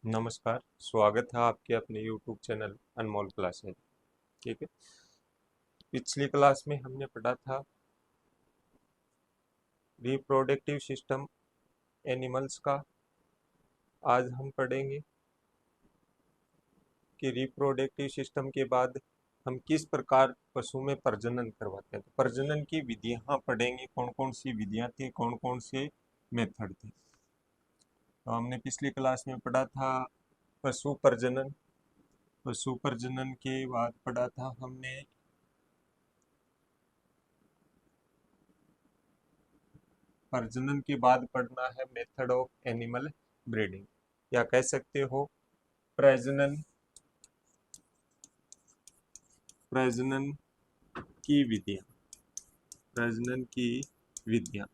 नमस्कार। स्वागत है आपके अपने YouTube चैनल अनमोल क्लासेज। ठीक है। पिछली क्लास में हमने पढ़ा था रिप्रोडक्टिव सिस्टम एनिमल्स का। आज हम पढ़ेंगे कि रिप्रोडक्टिव सिस्टम के बाद हम किस प्रकार पशु में प्रजनन करवाते हैं। तो प्रजनन की विधियां पढ़ेंगे, कौन कौन सी विधियां थी, कौन कौन से मेथड थे। तो हमने पिछली क्लास में पढ़ा था पशु प्रजनन। पशु प्रजनन के बाद पढ़ा था हमने प्रजनन के बाद पढ़ना है मेथड ऑफ एनिमल ब्रीडिंग, या कह सकते हो प्रजनन प्रजनन की विधियां। प्रजनन की विधियां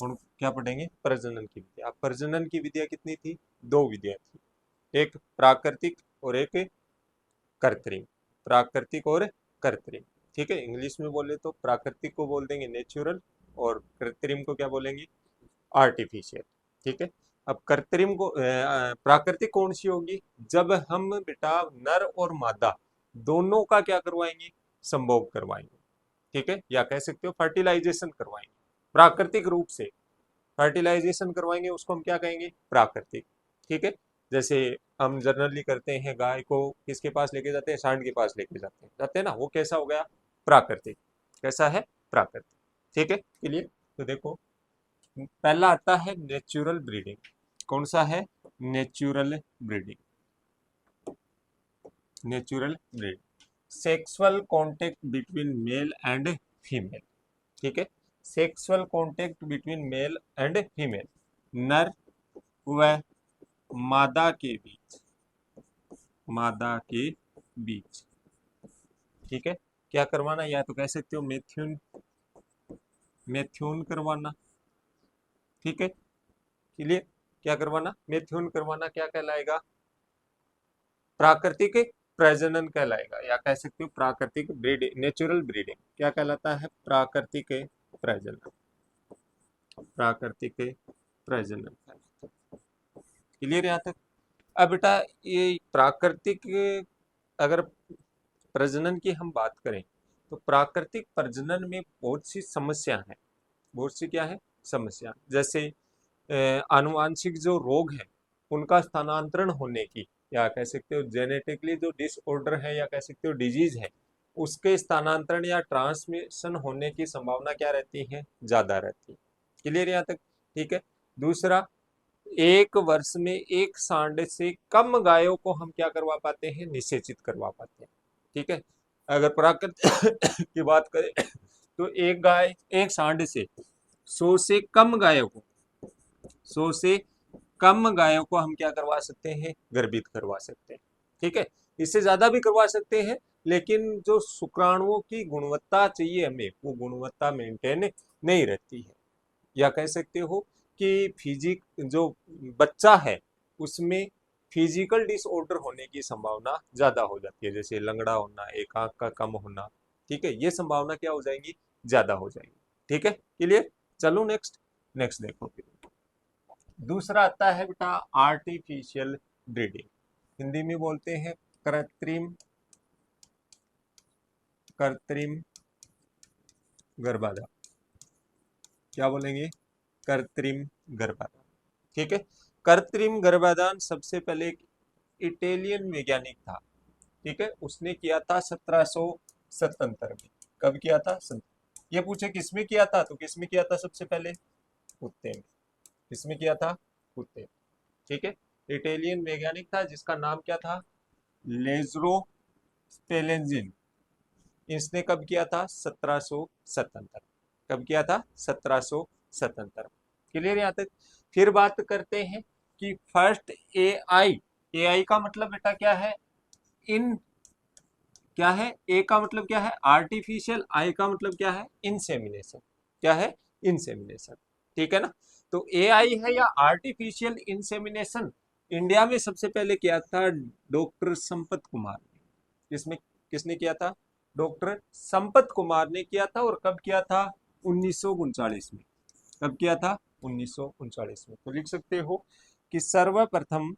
और क्या पढ़ेंगे? प्रजनन की विधियां। अब प्रजनन की विधियां कितनी थी? दो विधियां थी, एक प्राकृतिक और एक कृत्रिम। प्राकृतिक और कृत्रिम। ठीक है, इंग्लिश में बोले तो प्राकृतिक को बोल देंगे नेचुरल और कृत्रिम को क्या बोलेंगे? आर्टिफिशियल। ठीक है। अब कृत्रिम को प्राकृतिक कौन सी होगी? जब हम बेटा नर और मादा दोनों का क्या करवाएंगे? संभोग करवाएंगे। ठीक है, या कह सकते हो फर्टिलाइजेशन करवाएंगे। प्राकृतिक रूप से फर्टिलाइजेशन करवाएंगे, उसको हम क्या कहेंगे? प्राकृतिक। ठीक है। जैसे हम जनरली करते हैं, गाय को किसके पास लेके जाते हैं? सांड के पास लेके जाते हैं ना, वो कैसा हो गया? प्राकृतिक। कैसा है? प्राकृतिक। ठीक है, क्लियर। तो देखो, पहला आता है नेचुरल ब्रीडिंग। कौन सा है? Natural breeding. Natural breeding sexual contact between male and female. ठीक है, sexual contact between male and female, नर व मादा के बीच। मादा के बीच। ठीक है, क्या करवाना? या तो कह सकते हो मेथ्यून, मेथ्यून करवाना। ठीक है, क्लियर। क्या करवाना? मेथ्यून करवाना। क्या कहलाएगा? प्राकृतिक प्रजनन कहलाएगा, या कह सकते हो प्राकृतिक ब्रीडिंग। नेचुरल ब्रीडिंग क्या कहलाता है? प्राकृतिक प्रजनन। प्राकृतिक प्रजनन। क्लियर यहाँ तक? अब बेटा ये प्राकृतिक, अगर प्रजनन की हम बात करें तो प्राकृतिक प्रजनन में बहुत सी समस्या है। बहुत सी क्या है? समस्या। जैसे आनुवांशिक जो रोग है उनका स्थानांतरण होने की, या कह सकते हो जेनेटिकली जो डिसऑर्डर है, या कह सकते हो डिजीज है, उसके स्थानांतरण या ट्रांसमिशन होने की संभावना क्या रहती है? ज्यादा रहती है। क्लियर यहाँ तक? ठीक है। दूसरा, एक वर्ष में एक सांड से कम गायों को हम क्या करवा पाते हैं? निषेचित करवा पाते हैं। ठीक है। अगर प्राकृतिक की बात करें तो एक गाय, एक सांड से 100 से कम गायों को, 100 से कम गायों को हम क्या करवा सकते हैं? गर्भित करवा सकते हैं। ठीक है, इससे ज्यादा भी करवा सकते हैं, लेकिन जो शुक्राणुओं की गुणवत्ता चाहिए हमें, वो गुणवत्ता मेंटेन नहीं रहती है। या कह सकते हो कि फिजिक जो बच्चा है उसमें फिजिकल डिसऑर्डर होने की संभावना ज्यादा हो जाती है, जैसे लंगड़ा होना, एक आंख का कम होना। ठीक है, ये संभावना क्या हो जाएगी? ज्यादा हो जाएगी। ठीक है, क्लियर। चलो नेक्स्ट। नेक्स्ट देखो फिर। दूसरा आता है बेटा आर्टिफिशियल ब्रीडिंग। हिंदी में बोलते हैं कृत्रिम, कृत्रिम गर्भाधान। क्या बोलेंगे? कृत्रिम गर्भाधान। ठीक है। कृत्रिम गर्भाधान सबसे पहले एक इटालियन वैज्ञानिक था। ठीक है, उसने किया था 1777 में। कब किया था? ये पूछे किसमें किया था, तो किसमें किया था? सबसे पहले कुत्ते में। किसमें किया था? कुत्ते में। ठीक है, इटालियन वैज्ञानिक था जिसका नाम क्या था? लेजरो स्पेलेंजिन। इसने कब किया था? 1777। कब किया था? 1777। क्लियर यहाँ तक? फिर बात करते हैं कि फर्स्ट एआई। एआई का मतलब बेटा क्या है? इन, क्या है? ए का मतलब क्या है? आर्टिफिशियल। आई का मतलब क्या है? इंसेमिनेशन। क्या है? इंसेमिनेशन। ठीक है ना? तो एआई है या आर्टिफिशियल इंसेमिनेशन, इंडिया में सबसे पहले किया था डॉक्टर संपत कुमार ने। किसमें, किसने किया था? डॉक्टर संपत कुमार ने किया था। और कब किया था? 1939 में। कब किया था? 1939 में। तो लिख सकते हो कि सर्वप्रथम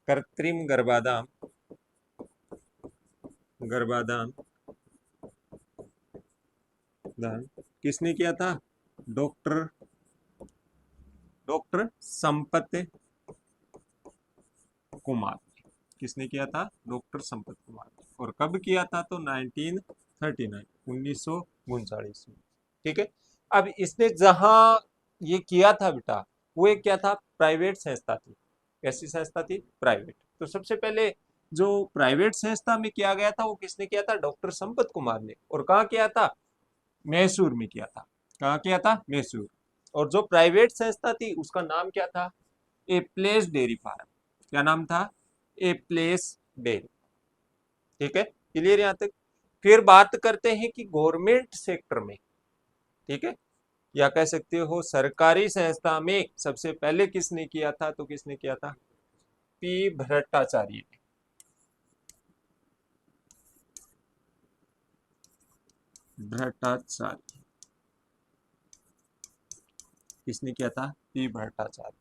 कृत्रिम गर्भाधान किसने किया था? डॉक्टर संपत कुमार। किसने किया था? डॉक्टर संपत कुमार। और कब किया था? तो 1939 में। ठीक है। अब इसने जहां ये किया था बेटा, वो एक क्या था? प्राइवेट संस्था थी। कैसी संस्था थी? प्राइवेट। तो सबसे पहले जो प्राइवेट संस्था में किया गया था वो किसने किया था? डॉक्टर संपत कुमार ने। और कहाँ किया था? मैसूर में किया था। कहाँ किया था? मैसूर। और जो प्राइवेट संस्था थी उसका नाम क्या था? A place dairy farm. क्या नाम था? A place dairy. ठीक है, क्लियर यहां तक? फिर बात करते हैं कि गवर्नमेंट सेक्टर में, ठीक है, या कह सकते हो सरकारी संस्था में सबसे पहले किसने किया था? तो किसने किया था? पी भट्टाचार्य ने। भट्टाचार्य। किसने किया था? पी भट्टाचार्य।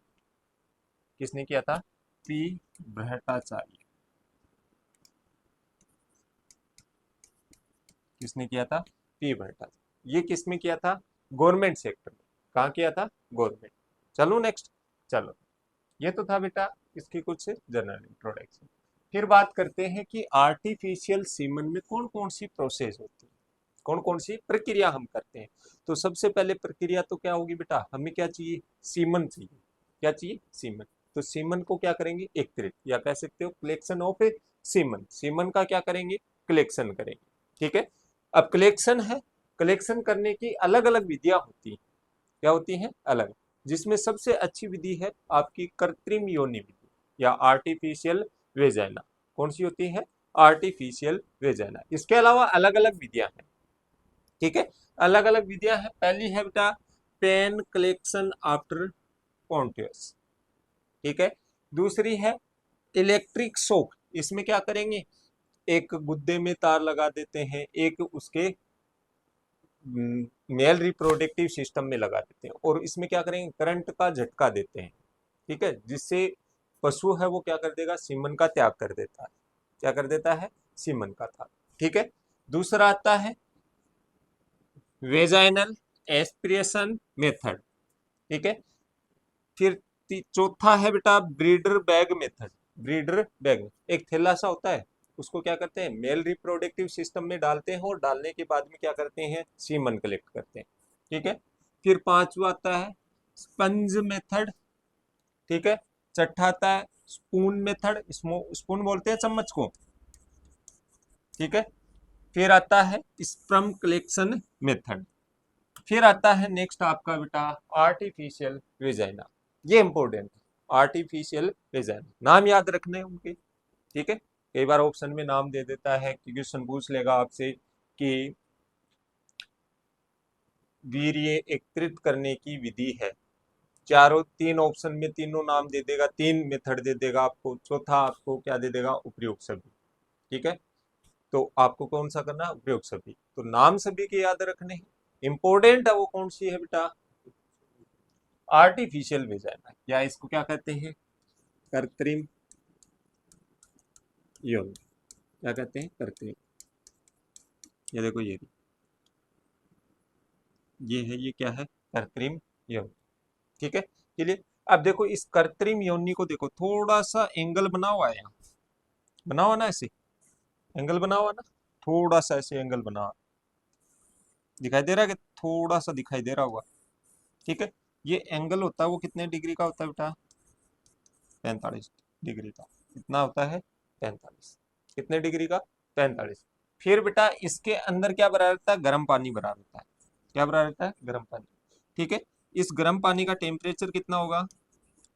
किसने किया था? पी भट्टाचार्य। किसने किया था? पी भट्टाचार्य। ये किसमें किया था? गवर्नमेंट सेक्टर में। कहाँ किया था? गवर्नमेंट। चलो नेक्स्ट। चलो, ये तो था बेटा इसकी कुछ जनरल इंट्रोडक्शन। फिर बात करते हैं कि आर्टिफिशियल सीमन में कौन कौन सी प्रोसेस होती है, कौन कौन सी प्रक्रिया हम करते हैं। तो सबसे पहले प्रक्रिया तो क्या होगी बेटा? हमें क्या चाहिए? सीमन चाहिए। क्या चाहिए? सीमन। तो सीमन को क्या करेंगे? एकत्रित, या कह सकते हो कलेक्शन ऑफ सीमन। सीमन का क्या करेंगे? कलेक्शन करेंगे। ठीक है। अब कलेक्शन है, कलेक्शन करने की अलग अलग विधियां होती हैं। क्या होती हैं? अलग। जिसमें सबसे अच्छी विधि है आपकी कृत्रिम योनि विधि या आर्टिफिशियल वेजाइना। कौन सी होती है? Artificial vagina. इसके अलावा अलग अलग विधियां हैं। ठीक है, अलग अलग विधियां हैं। पहली है बेटा पेन कलेक्शन आफ्टर कॉन्टियस। ठीक है। दूसरी है इलेक्ट्रिक शॉक। इसमें क्या करेंगे? एक गुद्दे में तार लगा देते हैं, एक उसके मेल रिप्रोडक्टिव सिस्टम में लगा देते हैं, और इसमें क्या करेंगे? करंट का झटका देते हैं। ठीक है, जिससे पशु है वो क्या कर देगा? सीमन का त्याग कर देता है। क्या कर देता है? सीमन का त्याग। ठीक है। दूसरा आता है वेजाइनल एस्पिरेशन मेथड। ठीक है। फिर चौथा है बेटा breeder bag method. Breeder bag, एक थैला सा होता है, उसको क्या करते हैं? मेल रिप्रोडक्टिव सिस्टम में डालते हैं, और डालने के बाद में क्या करते हैं? सीमन कलेक्ट करते हैं। ठीक है। फिर पांचवा आता है स्पंज मेथड। ठीक है। छठा आता है स्पून मेथड। स्पून बोलते हैं चम्मच को। ठीक है। फिर आता है स्पर्म कलेक्शन मेथड। फिर आता है नेक्स्ट आपका बेटा आर्टिफिशियल वेजाइना। ये इंपॉर्टेंट है, आर्टिफिशियल वेजाइना। नाम याद रखने हैं उनके। ठीक है। कई बार ऑप्शन में नाम दे देता है कि क्वेश्चन पूछ लेगा आपसे कि वीर्य एकत्रित करने की विधि है। चारों तीन ऑप्शन में तीनों नाम दे देगा, तीन मेथड दे देगा आपको, चौथा आपको क्या दे देगा? उपयुक्त सभी। ठीक है। तो आपको कौन सा करना है? उपयुक्त सभी। तो नाम सभी के याद रखने हैं। इंपॉर्टेंट है वो कौन सी है बेटा? आर्टिफिशियल वेजाइना, या इसको क्या कहते हैं? कृत्रिम यौन। क्या कहते हैं? कृत्रिम। ये देखो, ये है, ये क्या है? कृत्रिम यौन। ठीक है, चलिए। अब देखो इस कृत्रिम योनि को देखो, थोड़ा सा एंगल बना हुआ है यहाँ। बना हुआ ना ऐसे? एंगल बना हुआ ना? थोड़ा सा ऐसे एंगल बना हुआ। दिखाई दे रहा है? कि थोड़ा सा दिखाई दे रहा होगा। ठीक है। ये एंगल होता है वो कितने डिग्री का होता है बेटा? 45 डिग्री का। कितना होता है? 45। कितने डिग्री का? 45। फिर बेटा इसके अंदर क्या भरा रहता है? गर्म पानी भरा रहता है। क्या भरा रहता है? गर्म पानी। ठीक है। इस गर्म पानी का टेम्परेचर कितना होगा?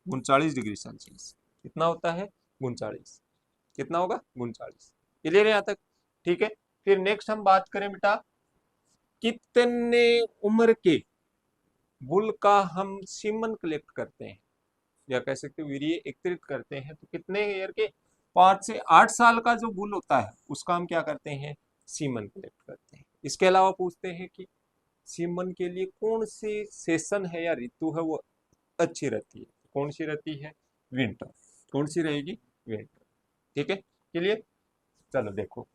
39 डिग्री सेल्सियस। कितना होता है? 39। कितना होगा? 39। क्लियर है यहाँ तक? ठीक है। फिर नेक्स्ट हम बात करें बेटा कितने उम्र के बुल का हम सीमन कलेक्ट करते हैं, या कह सकते हो वीर्य एकत्रित करते हैं। तो कितने ईयर के? 5 से 8 साल का जो बुल होता है उसका हम क्या करते हैं, सीमन कलेक्ट करते हैं। इसके अलावा पूछते हैं कि सीमन के लिए कौन सी सेशन है या ऋतु है वो अच्छी रहती है, कौन सी रहती है, विंटर। कौन सी रहेगी, विंटर। ठीक है, क्लियर। चलो देखो,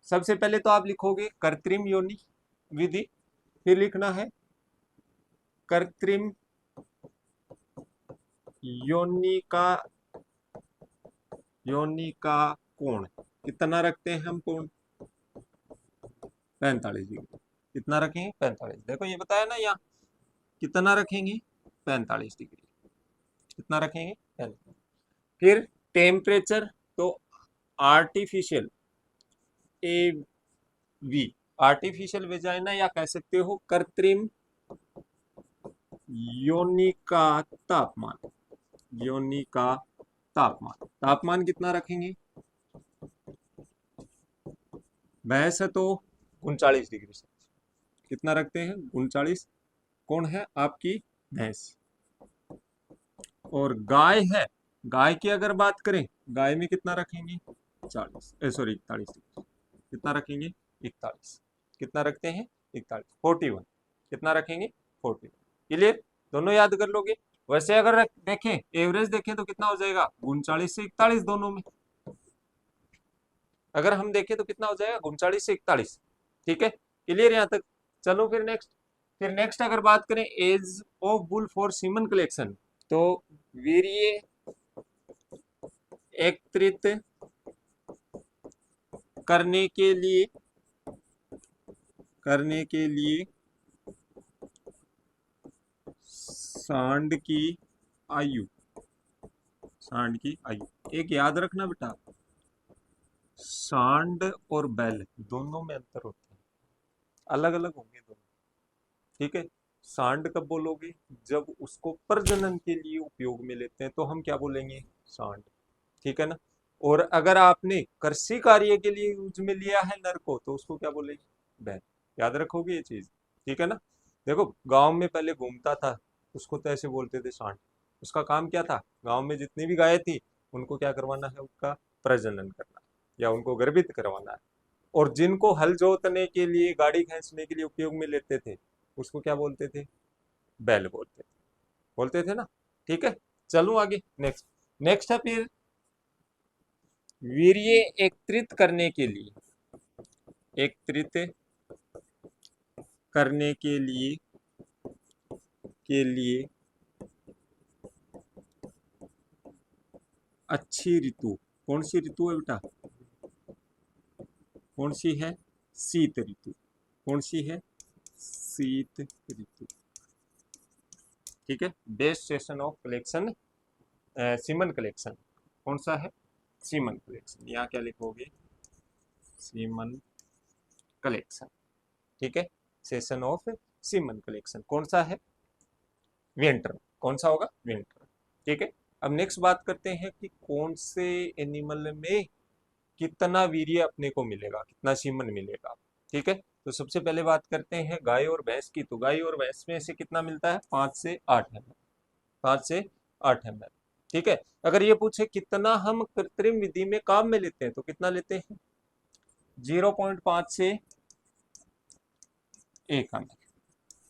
सबसे पहले तो आप लिखोगे कृत्रिम योनि विधि, फिर लिखना है कृत्रिम योनि का कोण कितना रखते हैं हम, कोण 45 डिग्री। कितना रखेंगे, 45। देखो ये बताया ना यहाँ, कितना रखेंगे, 45 डिग्री। कितना रखेंगे, 45। फिर टेम्परेचर, तो artificial A V, artificial vagina या कह सकते हो कृत्रिम योनि का तापमान, योनि का तापमान, तापमान कितना रखेंगे, भैंस है तो 39 डिग्री से, कितना रखते हैं, 39। कौन है, आपकी भैंस। और गाय है, गाय की अगर बात करें, गाय में कितना रखेंगे, 40, सॉरी 41 डिग्री। कितना रखेंगे, 41। कितना रखते हैं, 41, 41। कितना रखेंगे, 41। क्लियर, दोनों याद कर लोगे। वैसे अगर देखें, एवरेज देखें तो कितना हो जाएगा, 39 से 41 दोनों में। अगर हम देखें तो कितना हो जाएगा, 39 से 41। ठीक है, क्लियर यहाँ तक। चलो फिर नेक्स्ट अगर बात करें age of bull for semen collection, तो वीर्य एकत्रित करने के लिए सांड की आयु, सांड की आयु। एक याद रखना बेटा, सांड और बैल दोनों में अंतर होता है, अलग अलग होंगे दोनों। ठीक है, सांड कब बोलोगे, जब उसको प्रजनन के लिए उपयोग में लेते हैं तो हम क्या बोलेंगे, सांड। ठीक है ना। और अगर आपने कृषि कार्य के लिए यूज में लिया है नर को, तो उसको क्या बोलेंगे, बैल। याद रखोगे ये चीज। ठीक है ना। देखो गांव में पहले घूमता था, उसको तो ऐसे बोलते थे सांड। उसका काम क्या था, गांव में जितनी भी गायें थी उनको क्या करवाना है, उसका प्रजनन करना या उनको गर्भित करवाना है। और जिनको हल जोतने के लिए, गाड़ी खींचने के लिए उपयोग में लेते थे, उसको क्या बोलते थे, बैल बोलते थे ना। ठीक है, चलो आगे नेक्स्ट। नेक्स्ट है फिर वीर्य एकत्रित करने के लिए, एकत्रित करने के लिए अच्छी ऋतु। कौन सी ऋतु है बेटा, कौन सी है, शीत ऋतु। कौन सी है, शीत ऋतु। ठीक है, best session of collection, semen collection कौन सा है, सीमन कलेक्शन। यहाँ क्या लिखोगे, सीमन कलेक्शन। ठीक है, सेशन ऑफ सीमन कलेक्शन कौन सा है, विंटर। कौन सा होगा, विंटर। ठीक है, अब नेक्स्ट बात करते हैं कि कौन से एनिमल में कितना वीर्य अपने को मिलेगा, कितना सीमन मिलेगा। ठीक है, तो सबसे पहले बात करते हैं गाय और भैंस की। तो गाय और भैंस में से कितना मिलता है, 5 से 8 ml, 5 से 8 ml। ठीक है, अगर ये पूछे कितना हम कृत्रिम विधि में काम में लेते हैं, तो कितना लेते हैं, 0.5 से 1 ml।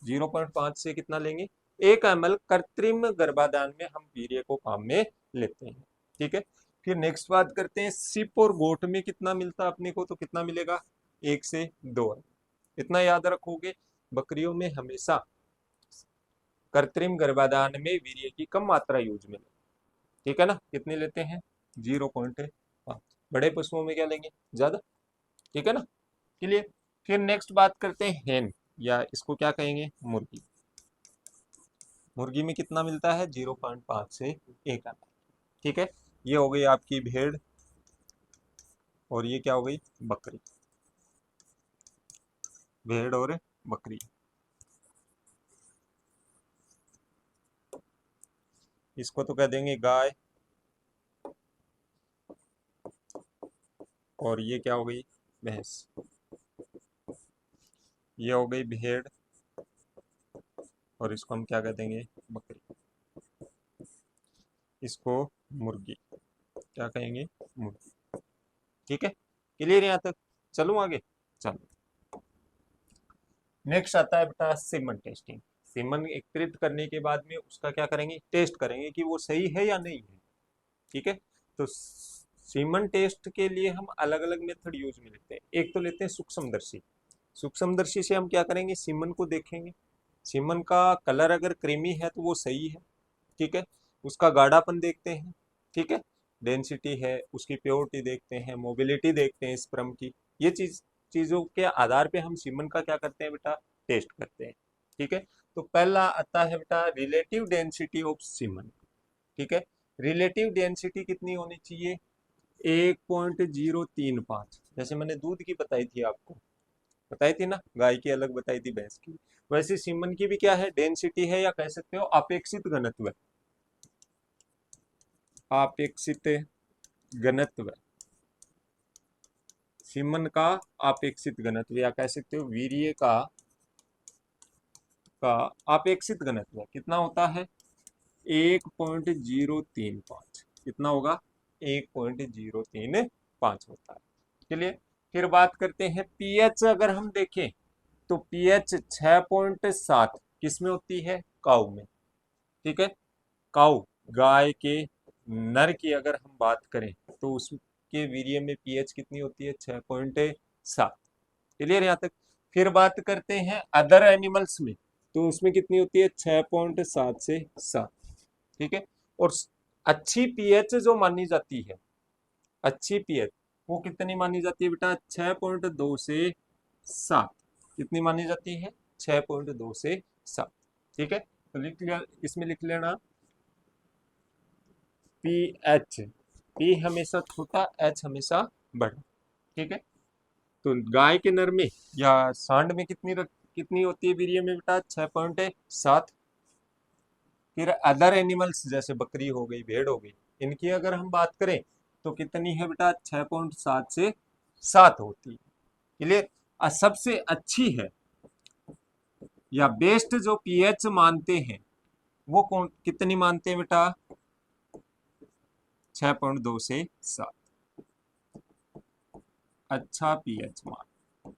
0.5 से कितना लेंगे, 1 ml कृत्रिम गर्भाधान में हम वीर्य को काम में लेते हैं। ठीक है, फिर नेक्स्ट बात करते हैं सिप और गोट में कितना मिलता है अपने को, तो कितना मिलेगा, 1 से 2 ml। इतना याद रखोगे। बकरियों में हमेशा कृत्रिम गर्भाधान में वीर्य की कम मात्रा यूज में लेते। ठीक है ना, कितने लेते हैं, 0.5। बड़े पशुओं में क्या लेंगे, ज्यादा। ठीक है ना, क्लियर। फिर नेक्स्ट बात करते हैं हेन, या इसको क्या कहेंगे, मुर्गी। मुर्गी में कितना मिलता है, 0.5 से 1 ml। ठीक है, ये हो गई आपकी भेड़, और ये क्या हो गई, बकरी। भेड़ और बकरी, इसको तो कह देंगे गाय, और ये क्या हो गई, भैंस। ये हो गई भेड़, और इसको हम क्या कह देंगे, बकरी। इसको मुर्गी, क्या कहेंगे, मुर्गी। ठीक है, क्लियर यहाँ तक? चलो आगे। चलो नेक्स्ट आता है बेटा सीमन टेस्टिंग। सीमन एकत्रित करने के बाद में उसका क्या करेंगे, टेस्ट करेंगे कि वो सही है या नहीं है। ठीक है, तो सीमन टेस्ट के लिए हम अलग अलग मेथड यूज में लेते हैं। एक तो लेते हैं सूक्ष्मदर्शी। सूक्ष्मदर्शी से हम क्या करेंगे, सीमन को देखेंगे। सीमन का कलर अगर क्रीमी है तो वो सही है। ठीक है, उसका गाढ़ापन देखते हैं। ठीक है, डेंसिटी है, उसकी प्योरिटी देखते हैं, मोबिलिटी देखते हैं स्पर्म की। ये चीजों के आधार पे हम सीमन का क्या करते हैं बेटा, टेस्ट करते हैं। ठीक है, तो पहला आता है बेटा रिलेटिव डेंसिटी ऑफ सीमन। ठीक है, रिलेटिव डेंसिटी कितनी होनी चाहिए, 1.035। जैसे मैंने दूध की बताई थी आपको, बताई थी ना, गाय की अलग बताई थी, भैंस की। वैसे सीमन की भी क्या है, डेंसिटी है, या कह सकते हो अपेक्षित घनत्व। अपेक्षित घनत्व, सीमन का अपेक्षित घनत्व, या कह सकते हो वीर्य का अपेक्षित घनत्व कितना होता है, 1.035। कितना होगा, 1.035 होता है। चलिए फिर बात करते हैं पीएच। अगर हम देखें तो पीएच 6.7 किस में होती है, काऊ में। ठीक है, काऊ गाय के नर की अगर हम बात करें तो उसके वीर्य में पीएच कितनी होती है, 6.7। क्लियर यहाँ तक? फिर बात करते हैं अदर एनिमल्स में, तो उसमें कितनी होती है, 6.7 से 7। ठीक है, और अच्छी पीएच जो मानी जाती है, अच्छी पीएच वो कितनी मानी जाती है बेटा, 6.2 से 7। कितनी मानी जाती है, 6.2 से 7। ठीक है, तो लिख लिया, इसमें लिख लेना पी एच। पी हमेशा छोटा, एच हमेशा बड़ा। ठीक है, तो गाय के नर में या सांड में कितनी होती है वीर्य में बेटा, 6.7। फिर अदर एनिमल्स जैसे बकरी हो गई, भेड़ हो गई, इनकी अगर हम बात करें तो कितनी है बेटा, 6.7 से 7 होती है। क्लियर? सबसे अच्छी है या बेस्ट जो पीएच मानते हैं वो कौन, कितनी मानते हैं बेटा, 6.2 से 7। अच्छा पीएच मान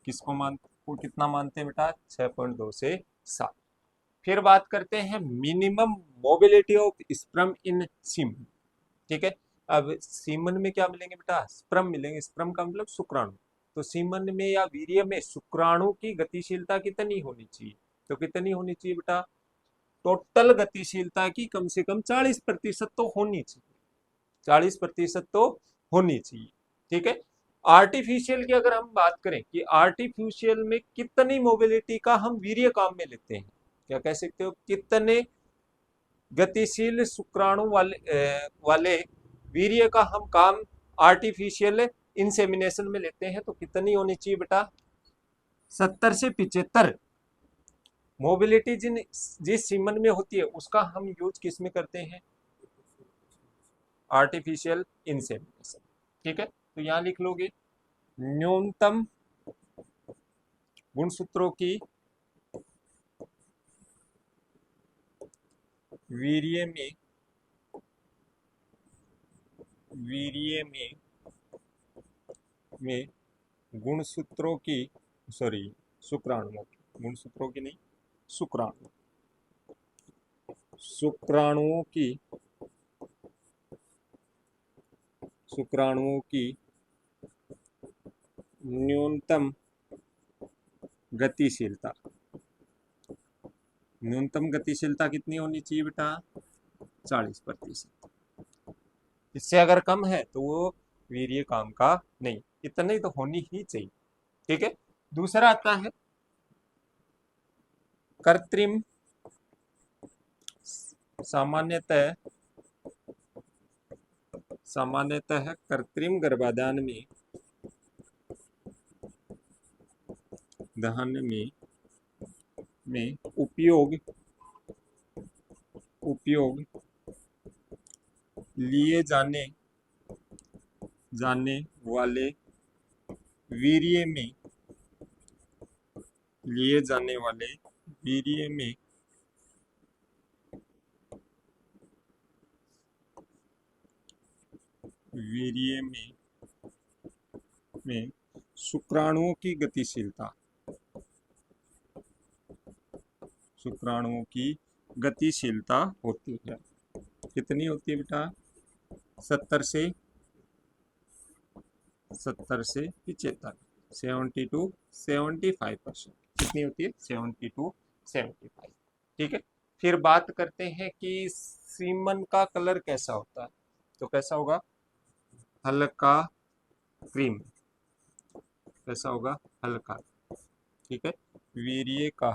किसको को कितना मानते हैं बेटा, 6.2 से 7। फिर बात करते हैं minimum mobility of sperm in semen. ठीक है, अब सीमन में क्या मिलेंगे बेटा, स्पर्म मिलेंगे। स्पर्म का मतलब शुक्राणु। तो सीमन में या वीर्य में शुक्राणु की गतिशीलता कितनी होनी चाहिए, तो कितनी होनी चाहिए बेटा, टोटल गतिशीलता की कम से कम 40% तो होनी चाहिए। 40% तो होनी चाहिए। ठीक है, आर्टिफिशियल की अगर हम बात करें कि आर्टिफिशियल में कितनी मोबिलिटी का हम वीर्य काम में लेते हैं, क्या कह सकते हो, कितने गतिशील शुक्राणु वाले वीर्य का हम काम आर्टिफिशियल इंसेमिनेशन में लेते हैं, तो कितनी होनी चाहिए बेटा, 70 से 75। मोबिलिटी जिस सीमन में होती है उसका हम यूज किस में करते हैं, आर्टिफिशियल इंसेमिनेशन। ठीक है, तो यहां लिख लोगे न्यूनतम गुणसूत्रों की वीर्य में गुणसूत्रों की, सॉरी शुक्राणुओं की, गुणसूत्रों की नहीं, शुक्राणु शुक्राणुओं की शुक्राणुओं की न्यूनतम गतिशीलता। न्यूनतम गतिशीलता कितनी होनी चाहिए बेटा, 40%। इससे अगर कम है तो वो वीर्य काम का नहीं, इतना ही तो होनी ही चाहिए। ठीक है, दूसरा आता है कृत्रिम, सामान्यतः कृत्रिम गर्भाधान में दहन में उपयोग लिए जाने वाले वीर्य में लिए जाने वाले वीर्य में वीर्य में में शुक्राणुओं की गतिशीलता, शुक्राणुओं की गतिशीलता होती है। कितनी होती है बेटा? 70 से 75, 70 to 75%। कितनी होती है? 70 to 75। ठीक है। फिर बात करते हैं कि सीमन का कलर कैसा होता है। तो कैसा होगा? हल्का क्रीम। कैसा होगा? हल्का। ठीक है। वीर्य का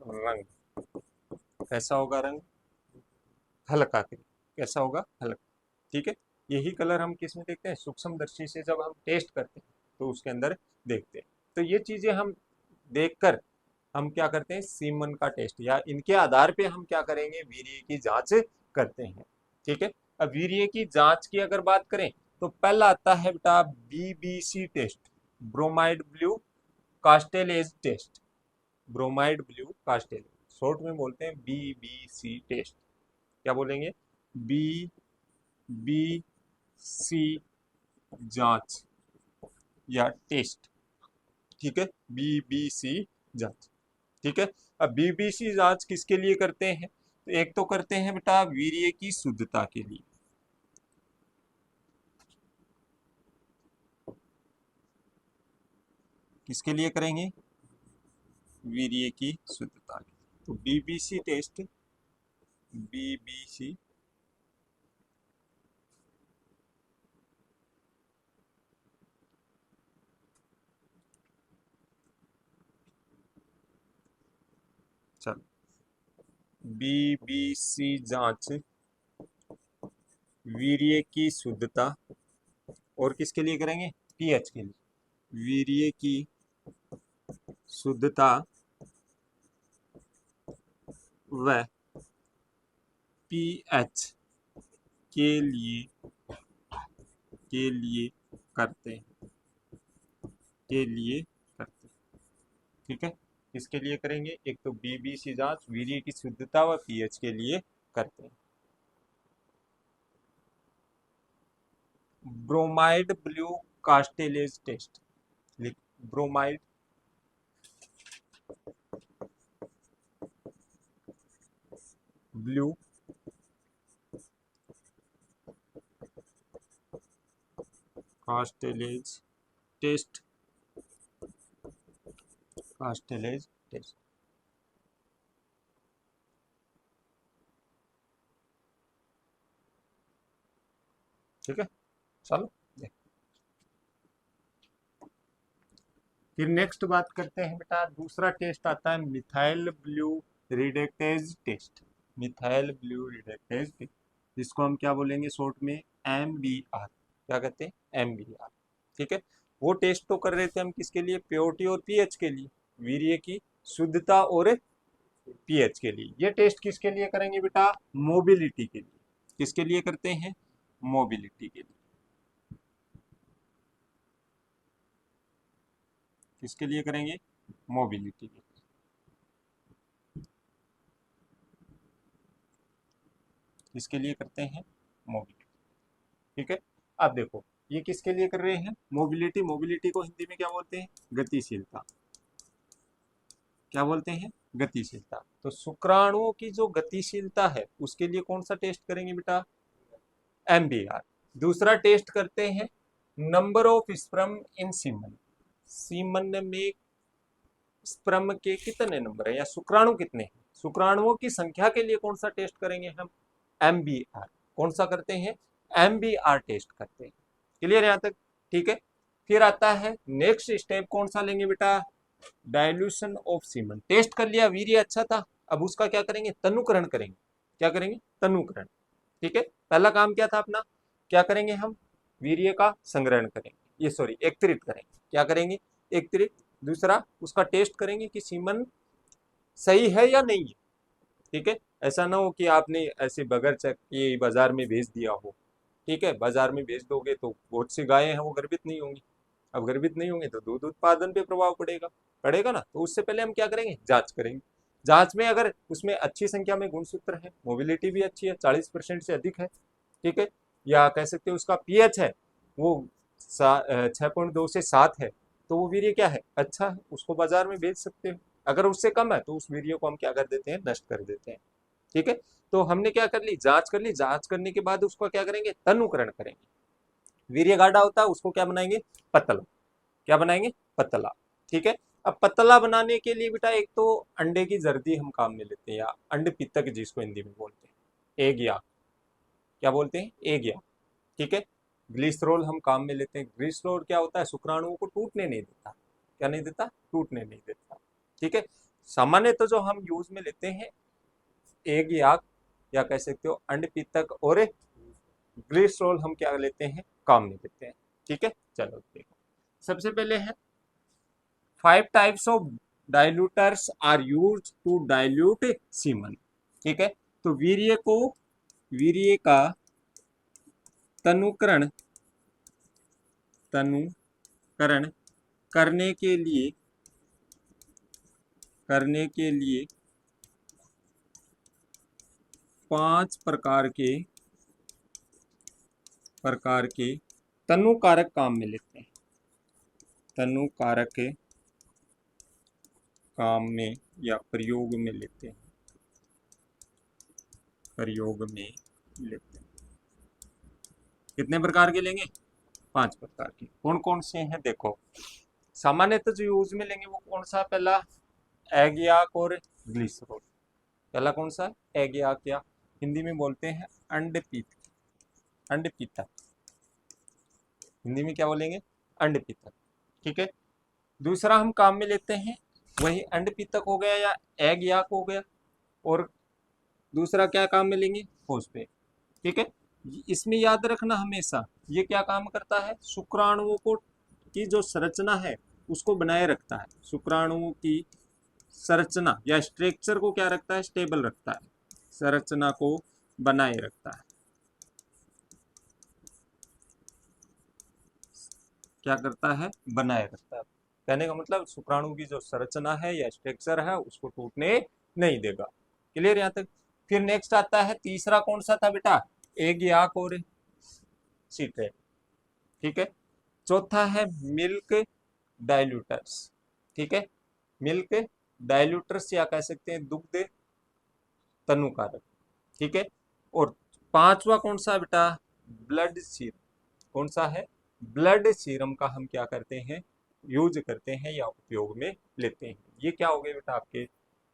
रंग कैसा होगा? रंग हल्का क्रीम। कैसा होगा? हल्का। ठीक है। यही कलर हम किस में देखते हैं? सूक्ष्मदर्शी से जब हम टेस्ट करते हैं तो उसके अंदर देखते हैं। तो ये चीजें हम देखकर हम क्या करते हैं? सीमन का टेस्ट, या इनके आधार पे हम क्या करेंगे? वीर्य की जांच करते हैं। ठीक है। अब वीर्य की जांच की अगर बात करें तो पहला आता है बेटा BBC test, bromide blue catalase test. Bromide blue catalase, short में बोलते हैं बीबीसी टेस्ट। क्या बोलेंगे? बी बी सी जांच या टेस्ट। ठीक है। बीबीसी जांच। ठीक है। अब बीबीसी जांच किसके लिए करते हैं? तो एक तो करते हैं बेटा वीर्य की शुद्धता के लिए। किसके लिए करेंगे? वीर्य की शुद्धता के लिए। तो बीबीसी टेस्ट, बीबीसी चल बीबीसी जांच वीर्य की शुद्धता और किसके लिए करेंगे? पीएच के लिए। वीर्य की शुद्धता व पीएच के लिए करते हैं, के लिए करते हैं। ठीक है। किसके लिए करेंगे? एक तो बीबीसी जांच वीर्य की शुद्धता व पीएच के लिए करते हैं। Bromide blue catalase test. Bromide blue catalase test, catalase test. ठीक है। चलो फिर नेक्स्ट बात करते हैं बेटा, दूसरा टेस्ट आता है methyl blue reductase test. Methyl blue reductase test, जिसको हम क्या बोलेंगे शॉर्ट में? MBR। क्या कहते हैं? MBR। ठीक है। वो टेस्ट तो कर रहे थे हम किसके लिए? प्योरिटी और पीएच के लिए, वीर्य की शुद्धता और पीएच के लिए। ये टेस्ट किसके लिए करेंगे बेटा? मोबिलिटी के लिए। किसके लिए करते हैं? मोबिलिटी के लिए। किसके लिए करेंगे? मोबिलिटी के लिए। किसके लिए करते हैं? मोबिलिटी। ठीक है। अब देखो ये किसके लिए कर रहे हैं? मोबिलिटी। मोबिलिटी को हिंदी में क्या बोलते हैं? गतिशीलता। क्या बोलते हैं? गतिशीलता। तो शुक्राणुओं की जो गतिशीलता है उसके लिए कौन सा टेस्ट करेंगे बेटा? MBR। दूसरा टेस्ट करते हैं number of sperm in semen. Semen में स्पर्म के कितने नंबर है या शुक्राणु कितने हैं, शुक्राणुओं की संख्या के लिए कौन सा टेस्ट करेंगे हम? MBR। कौन सा करते हैं? MBR टेस्ट करते हैं। क्लियर यहाँ तक? ठीक है। फिर आता है नेक्स्ट स्टेप, कौन सा लेंगे बेटा? Dilution of semen. टेस्ट कर लिया, वीर्य अच्छा था, अब उसका क्या करेंगे? तनुकरण करेंगे। क्या करेंगे? तनुकरण। ठीक है। पहला काम क्या था अपना? क्या करेंगे हम? वीर्य का संग्रहण करेंगे, ये सॉरी एकत्रित करेंगे। क्या करेंगे? एकत्रित। दूसरा उसका टेस्ट करेंगे कि सीमन सही है या नहीं है। ठीक है। ऐसा ना हो कि आपने ऐसे बगैर चेक किए बाजार में भेज दिया हो। ठीक है। बाजार में भेज दोगे तो बहुत सी गायें हैं वो गर्भित नहीं होंगी। अब गर्भित नहीं होंगे तो दूध उत्पादन पे प्रभाव पड़ेगा, पड़ेगा ना। तो उससे पहले हम क्या करेंगे? जांच करेंगे। जांच में अगर उसमें अच्छी संख्या में गुणसूत्र है, मोबिलिटी भी अच्छी है, 40% से अधिक है, ठीक है, या कह सकते हो उसका पीएच है वो 6.2 से 7 है तो वो वीर्य क्या है, अच्छा है, उसको बाजार में बेच सकते हो। अगर उससे कम है तो उस वीर्य को हम क्या कर देते हैं, नष्ट कर देते हैं। ठीक है, तो हमने क्या कर ली, जांच कर ली, जांच करने के बाद उसका क्या करेंगे, तनुकरण करेंगे। वीर्य गाढ़ा होता है उसको क्या बनाएंगे, पतला। क्या बनाएंगे, पतला। ठीक है, अब पतला बनाने के लिए बेटा एक तो अंडे की जर्दी हम काम में लेते हैं, या अंड पित्तक जिसको हिंदी में बोलते हैं, एग या, क्या बोलते हैं, एग या। ठीक है, ग्लिसरॉल हम काम में लेते हैं। ग्लिसरॉल क्या होता है, शुक्राणुओं को टूटने नहीं देता। क्या नहीं देता, टूटने नहीं देता। ठीक है, सामान्य तो जो हम यूज में लेते हैं एग याक, या कह सकते हो अंड पित्तक, और ग्लिसरॉल हम क्या लेते हैं, काम में लेते हैं। ठीक है, चलो देखो, सबसे पहले है 5 types of diluters are use to dilute semen. ठीक है, तो वीर्य का तनुकरण तनुकरण करने के लिए 5 प्रकार के तनुकारक काम में लेते हैं। तनुकारक काम में या प्रयोग में लेते हैं, कितने प्रकार के लेंगे, 5 प्रकार के। कौन कौन से हैं देखो, सामान्यतः जो यूज में लेंगे वो कौन सा, पहला एगियाक और ग्लिसरॉल। पहला कौन सा, एगियाक, या हिंदी में बोलते हैं अंडपित्तक। हिंदी में क्या बोलेंगे, अंडपित्तक। ठीक है, दूसरा हम काम में लेते हैं वही अंडपित्तक हो गया या एगियाक हो गया, और दूसरा क्या काम में लेंगे, फॉस्फेट। ठीक है, इसमें याद रखना हमेशा ये क्या काम करता है, शुक्राणुओं को की जो संरचना है उसको बनाए रखता है। शुक्राणुओं की संरचना या स्ट्रक्चर को क्या रखता है, स्टेबल रखता है, संरचना को बनाए रखता है। क्या करता है, बनाए रखता है। कहने का मतलब शुक्राणु की जो संरचना है या स्ट्रक्चर है उसको टूटने नहीं देगा। क्लियर यहाँ तक। फिर नेक्स्ट आता है तीसरा, कौन सा था बेटा, एग याक और सीट्रेट। ठीक है, चौथा है मिल्क डाइल्यूटर्स। ठीक है, मिल्क डाइल्यूटर्स या कह सकते हैं दुग्ध तनुकारक। ठीक है, और पांचवा कौन सा बेटा, ब्लड सीरम। कौन सा है, ब्लड सीरम का हम क्या करते हैं, यूज करते हैं या उपयोग में लेते हैं। ये क्या हो गए बेटा, आपके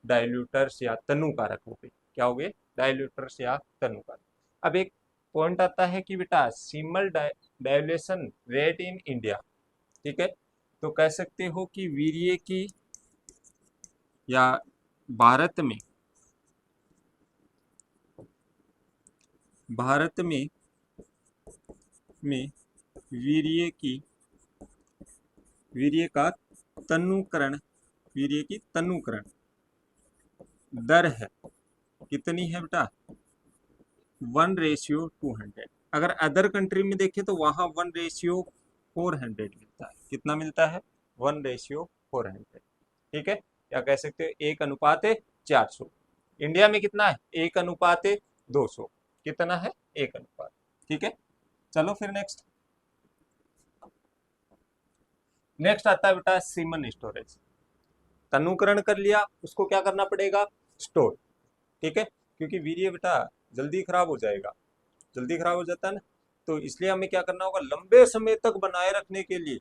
डाइल्यूटर्स या तनुकारक हो गए। क्या हो गए, डाइल्यूटर्स या तनुकारक। अब एक पॉइंट आता है कि बेटा सीमल डाइल्यूशन रेट इन इंडिया। ठीक है, तो कह सकते हो कि वीर्य की या भारत में वीर्य का तनुकरण वीर्य की तनुकरण दर है, कितनी है बेटा, 1:200। अगर अदर कंट्री में देखें तो वहां 1:400 मिलता है। कितना मिलता है, 1:400। ठीक है, या कह सकते हो 1:400। इंडिया में कितना है, 1:200। कितना है, 1 अनुपात। ठीक है, चलो फिर नेक्स्ट आता है बेटा सीमन स्टोरेज। तनुकरण कर लिया, उसको क्या करना पड़ेगा, स्टोर। ठीक है, क्योंकि वीर्य बेटा जल्दी खराब हो जाएगा, जल्दी खराब हो जाता है ना, तो इसलिए हमें क्या करना होगा, लंबे समय तक बनाए रखने के लिए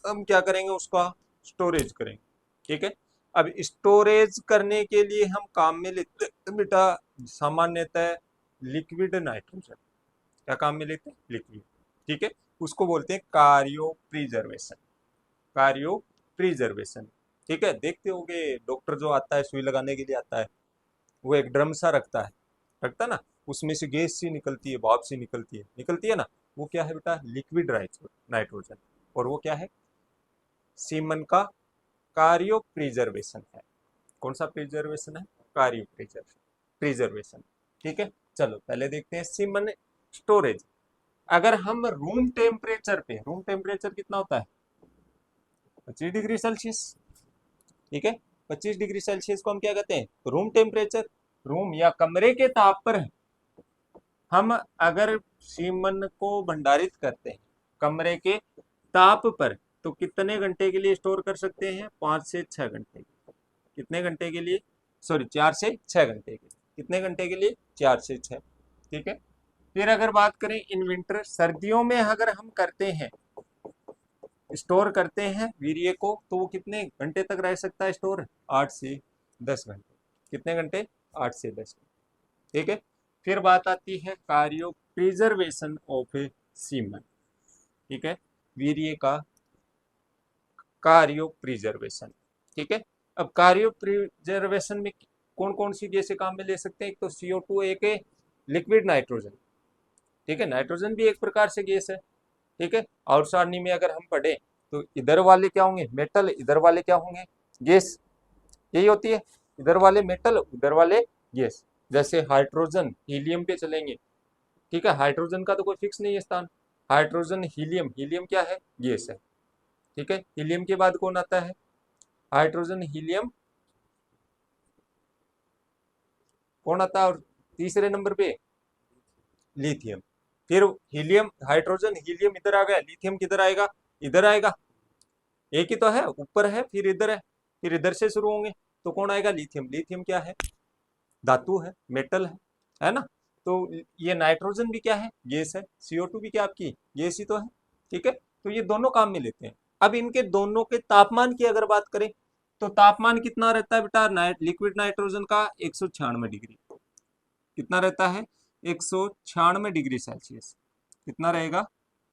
हम क्या करेंगे, उसका स्टोरेज करेंगे। ठीक है, अब स्टोरेज करने के लिए हम काम में लेते हैं बेटा सामान्यतः लिक्विड नाइट्रोजन। क्या काम में लेते हैं, लिक्विड। ठीक है, उसको बोलते हैं कार्यो प्रिजर्वेशन। ठीक है, देखते होगे डॉक्टर जो आता है सुई लगाने के लिए आता है, वो एक ड्रम सा रखता है ना, उसमें से गैस सी निकलती है, भाप सी निकलती है ना, वो क्या है बेटा, लिक्विड नाइट्रोजन। और वो क्या है, सीमन का कार्यो प्रिजर्वेशन है। कौन सा प्रिजर्वेशन है, कार्यो प्रिजर्वेशन। ठीक है, चलो पहले देखते हैं सीमन स्टोरेज। अगर हम रूम टेम्परेचर कितना होता है, 25 डिग्री सेल्सियस। ठीक है, 25 डिग्री सेल्सियस को हम क्या कहते हैं, रूम टेम्परेचर। रूम या कमरे के ताप पर हम अगर सीमन को भंडारित करते हैं, कमरे के ताप पर, तो कितने घंटे के लिए स्टोर कर सकते हैं? 5 से 6 घंटे। कितने घंटे के लिए? सॉरी 4 से 6 घंटे के लिए। कितने घंटे के लिए? 4 से 6। ठीक है। फिर अगर बात करें इन विंटर, सर्दियों में अगर हम करते हैं, स्टोर करते हैं वीर्य को, तो वो कितने घंटे तक रह सकता है स्टोर? 8 से 10 घंटे। कितने घंटे? 8 से 10 घंटे। ठीक है। फिर बात आती है कार्यो प्रिजर्वेशन ऑफ ए सीमन। ठीक है, वीर्य का कार्यो प्रिजर्वेशन। ठीक है। अब कार्यो प्रिजर्वेशन में कौन कौन सी गैसें काम में ले सकते हैं? एक तो CO2, एक है लिक्विड नाइट्रोजन। ठीक है, नाइट्रोजन भी एक प्रकार से गैस है। ठीक है। और सारणी में अगर हम पढ़े तो इधर वाले क्या होंगे? मेटल, इधर वाले क्या होंगे? गैस। यही होती है, इधर वाले मेटल, उधर वाले गैस। जैसे हाइड्रोजन हीलियम पे चलेंगे। ठीक है, हाइड्रोजन का तो कोई फिक्स नहीं है स्थान। हाइड्रोजन हीलियम, हीलियम क्या है? गैस है। ठीक है, हीलियम के बाद कौन आता है? हाइड्रोजन हीलियम, कौन आता है? और तीसरे नंबर पे लिथियम। फिर हीलियम, हाइड्रोजन हीलियम इधर आ गया, लिथियम किधर आएगा? इधर आएगा। एक ही तो है, ऊपर है फिर इधर है, फिर इधर से शुरू होंगे, तो कौन आएगा? लिथियम। लिथियम क्या है? धातु है, मेटल है ना? तो ये नाइट्रोजन भी क्या है? गैस है। CO2 भी क्या आपकी गैस ही तो है। ठीक है, तो ये दोनों काम में लेते हैं। अब इनके दोनों के तापमान की अगर बात करें, तो तापमान कितना रहता है बेटा लिक्विड नाइट्रोजन का? 196 डिग्री। कितना रहता है? 196 डिग्री सेल्सियस। कितना रहेगा?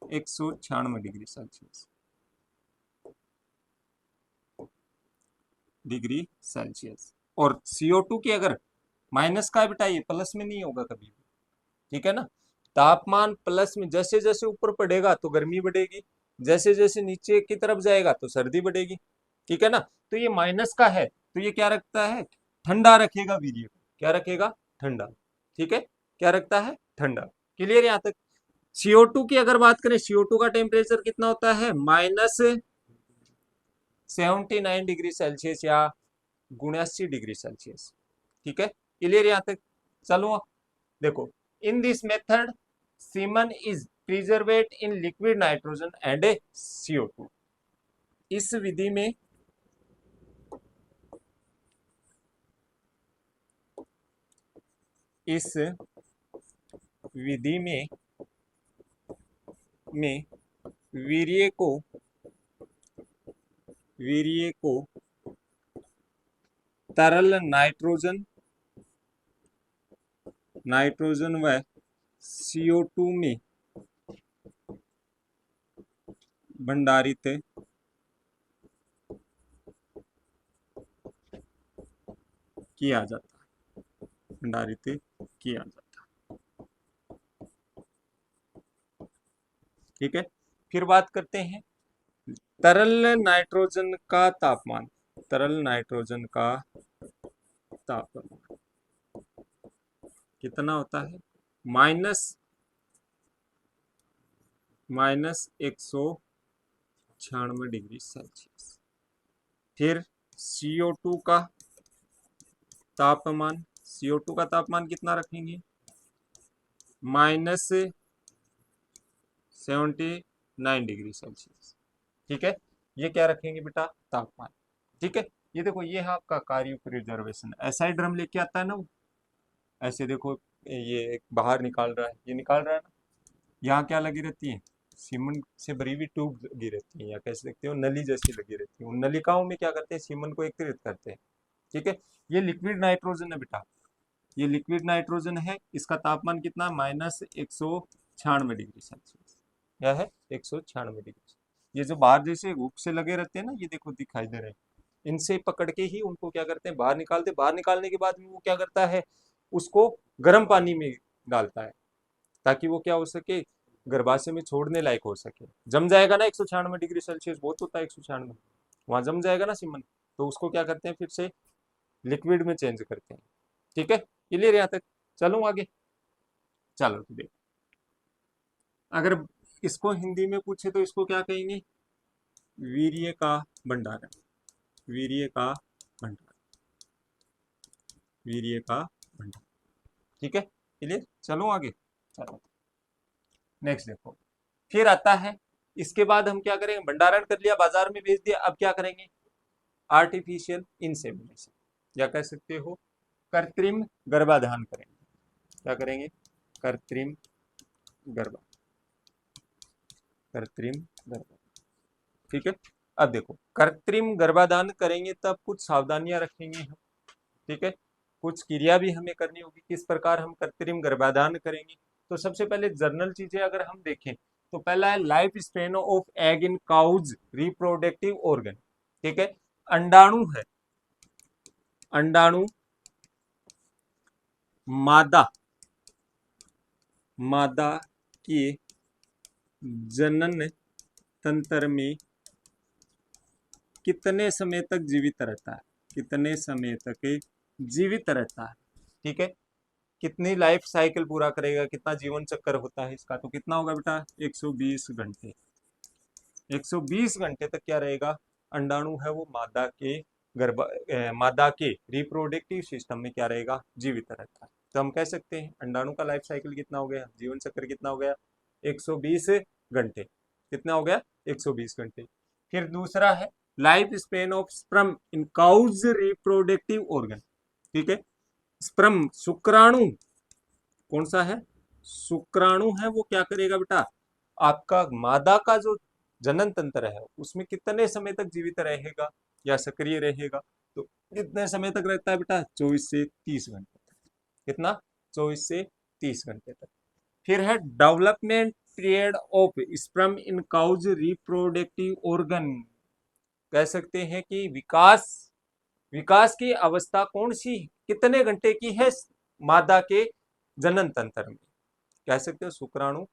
196 डिग्री सेल्सियस, डिग्री सेल्सियस। और CO2 की अगर माइनस का है बेटा, ये प्लस में नहीं होगा कभी भी। ठीक है ना? तापमान प्लस में, जैसे जैसे ऊपर बढ़ेगा तो गर्मी बढ़ेगी, जैसे जैसे नीचे की तरफ जाएगा तो सर्दी बढ़ेगी। ठीक है ना? तो ये माइनस का है, तो ये क्या रखता है? ठंडा रखेगा वीर्य को। क्या रखेगा? ठंडा। ठीक है, क्या रखता है? ठंडा। क्लियर यहाँ तक? CO2 की अगर बात करें, CO2 का टेम्परेचर कितना होता है? -79 डिग्री सेल्सियस या 79 डिग्री सेल्सियस। ठीक है, क्लियर यहाँ तक? चलो देखो, in this method semen is preserve in liquid nitrogen and CO2। इस विधि में इस विधि में वीर्य को तरल नाइट्रोजन व CO2 में भंडारित किया जाता है। भंडारित किया जाता है। ठीक है, फिर बात करते हैं तरल नाइट्रोजन का तापमान। तरल नाइट्रोजन का तापमान कितना होता है? Minus 196 degree Celsius. फिर CO2 का तापमान, CO2 का तापमान कितना रखेंगे? -79 डिग्री सेल्सियस। ठीक है, ये क्या रखेंगे बेटा? तापमान। ठीक है, ये देखो, ये है आपका कार्य प्रिजर्वेशन। ऐसा ही ड्रम लेके आता है ना वो, ऐसे देखो, ये एक बाहर निकाल रहा है, ये निकाल रहा है ना, यहाँ क्या लगी रहती है? सीमेंट से भरी हुई ट्यूब लगी रहती है, या कह सकते हो नली जैसी लगी रहती है। उन नलिकाओं में क्या करते हैं? सीमेंट को एकत्रित करते हैं। ठीक है, ये लिक्विड नाइट्रोजन है बेटा, ये लिक्विड नाइट्रोजन है। इसका तापमान कितना? -196 डिग्री सेल्सियस। क्या है? 196 डिग्री। ये जो बाहर जैसे हुक से लगे रहते हैं ना, ये देखो दिखाई दे रहे हैं, इनसे पकड़ के ही उनको क्या करते हैं? बाहर निकालते। बाहर निकालने के बाद में वो क्या करता है? उसको गर्म पानी में डालता है, ताकि वो क्या हो सके? गर्भाशय में छोड़ने लायक हो सके। जम जाएगा ना 196 डिग्री सेल्सियस, बहुत होता है 196, वहां जम जाएगा ना सीमन, तो उसको क्या करते हैं? फिर से लिक्विड में चेंज करते हैं। ठीक है, क्लियर यहाँ तक? चलो आगे। चलो तो देखो, अगर इसको हिंदी में पूछे तो इसको क्या कहेंगे? वीर्य का भंडारण। वीर्य का भंडारण। वीर्य का भंडारण। ठीक है, क्लियर? चलो आगे। चलो नेक्स्ट देखो, फिर आता है इसके बाद हम क्या करेंगे, भंडारण कर लिया, बाजार में बेच दिया, अब क्या करेंगे, आर्टिफिशियल इंसेमिनेशन, या कह सकते हो कृत्रिम गर्भाधान करेंगे। क्या करेंगे, कृत्रिम गर्भ कृत्रिम गर्भाधान। ठीक है। अब देखो, कृत्रिम गर्भाधान करेंगे तब कुछ सावधानियां रखेंगे हम। ठीक है, कुछ क्रिया भी हमें करनी होगी, किस प्रकार हम कृत्रिम गर्भाधान करेंगे। तो सबसे पहले जर्नल चीजें अगर हम देखें तो पहला है life span of egg in cows reproductive organ. ठीक है, अंडाणु है, अंडाणु मादा मादा के जनन तंत्र में कितने समय तक जीवित रहता है, कितने समय तक जीवित रहता है। ठीक है, कितनी लाइफ साइकिल पूरा करेगा, कितना जीवन चक्र होता है इसका, तो कितना होगा बेटा, 120 घंटे। 120 घंटे तक क्या रहेगा, अंडाणु है वो मादा के मादा के रिप्रोडक्टिव सिस्टम में क्या रहेगा, जीवित रहता है। तो हम कह सकते हैं अंडाणु का लाइफ साइकिल कितना हो गया, जीवन चक्र कितना हो गया, 120 घंटे। कितना हो गया, 120 घंटे। फिर दूसरा है life span of sperm in cows reproductive organ. ठीक है, स्पर्म शुक्राणु, कौन सा है, शुक्राणु है वो क्या करेगा बेटा, आपका मादा का जो जनन तंत्र है उसमें कितने समय तक जीवित रहेगा या सक्रिय रहेगा, तो कितने समय तक रहता है बेटा, 24 से 30 घंटे तक। कितना, 24 से 30 घंटे तक। फिर है development period of sperm in cows reproductive organ. कह सकते हैं कि विकास विकास की अवस्था कौन सी, कितने घंटे की है मादा के जनन तंत्र में। कह सकते हो शुक्राणु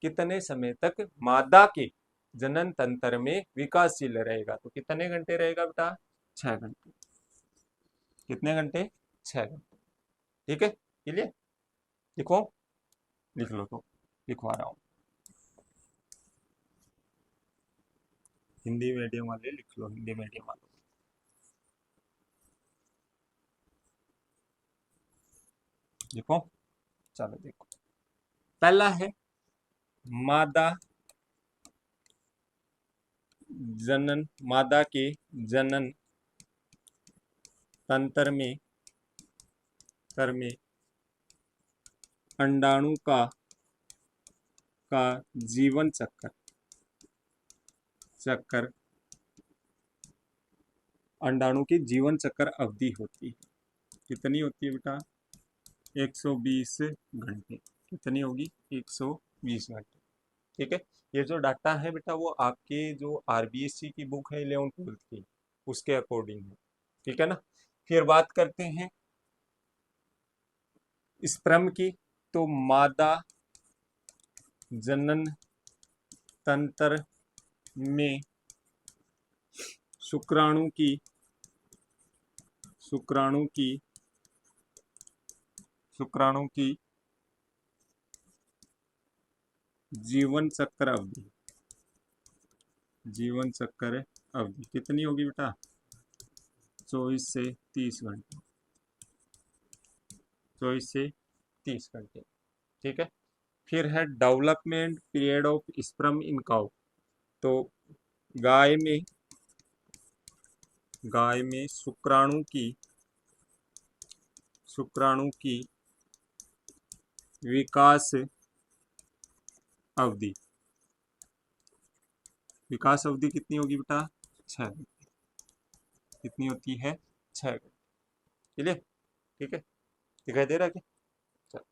कितने समय तक मादा के जनन तंत्र में विकासशील रहेगा, तो कितने घंटे रहेगा बेटा, 6 घंटे। कितने घंटे, 6 घंटे। ठीक है, क्लियर, लिखो, लिख लो, तो लिखवा रहा हूं, हिंदी मीडियम वाले लिख लो, हिंदी मीडियम वाले लिखो। चलो देखो, पहला है मादा जनन, मादा के जनन तंत्र में अंडाणु का जीवन चक्र अंडाणु की जीवन चक्र अवधि होती है, कितनी होती है बेटा, 120 घंटे। कितनी होगी, 120 घंटे। ठीक है, ये जो डाटा है बेटा वो आपके जो आरबीएससी की बुक है 11th-12th की, उसके अकॉर्डिंग है। ठीक है ना। फिर बात करते हैं स्पर्म की, तो मादा जनन तंत्र में शुक्राणु की शुक्राणु की शुक्राणु की जीवन चक्र अवधि कितनी होगी बेटा, 24 से 30 घंटे। 24 से 30 घंटे। ठीक है, फिर है development period of sperm in cow, तो गाय में शुक्राणु की विकास अवधि कितनी होगी बेटा, 6 घंटे। कितनी होती है, 6 घंटे। क्लियर, ठीक है, दिखाई दे रहा है क्या, चलो।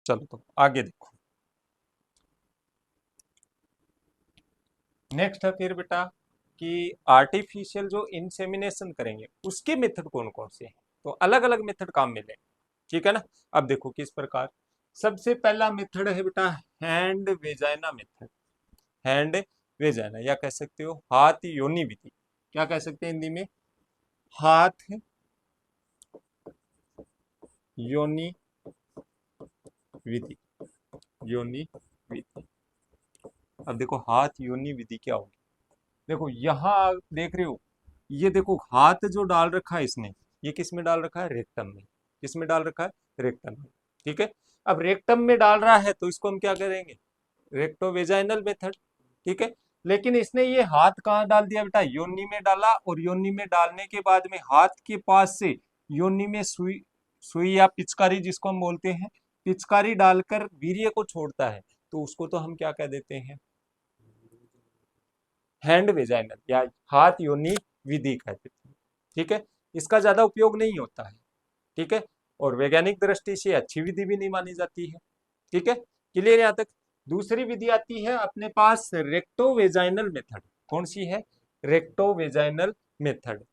चलो तो आगे देखो, नेक्स्ट है फिर बेटा कि आर्टिफिशियल जो इंसेमिनेशन करेंगे उसके मेथड कौन कौन से हैं, तो अलग अलग मेथड काम में लें। ठीक है ना। अब देखो किस प्रकार, सबसे पहला मेथड है बेटा hand vagina method. Hand vagina, या कह सकते हो हाथ योनि विधि। क्या कह सकते हैं हिंदी में? हाथ योनि विधि, योनि विधि। अब देखो हाथ योनि विधि क्या होगी। देखो यहाँ देख रहे हो, ये देखो हाथ जो डाल रखा है इसने, ये किस में डाल रखा है? रेक्टम में। किस में डाल रखा है? रेक्टम में। ठीक है, अब रेक्टम में डाल रहा है तो इसको हम क्या करेंगे? रेक्टोवेजाइनल मेथड। ठीक है, लेकिन इसने ये हाथ कहाँ डाल दिया बेटा? योनि में डाला, और योनि में डालने के बाद में हाथ के पास से योनि में सुई, सुई या पिचकारी जिसको हम बोलते हैं, पिचकारी डालकर वीर्य को छोड़ता है, तो उसको तो हम क्या कह देते हैं? हैंड वेजाइनल या हाथ योनि विधि कहते हैं। ठीक है, इसका ज्यादा उपयोग नहीं होता है। ठीक है, और वैज्ञानिक दृष्टि से अच्छी विधि भी नहीं मानी जाती है। ठीक है, क्लियर यहाँ तक? दूसरी विधि आती है अपने पास रेक्टोवेजाइनल मेथड। कौन सी है? रेक्टोवेजाइनल मेथड।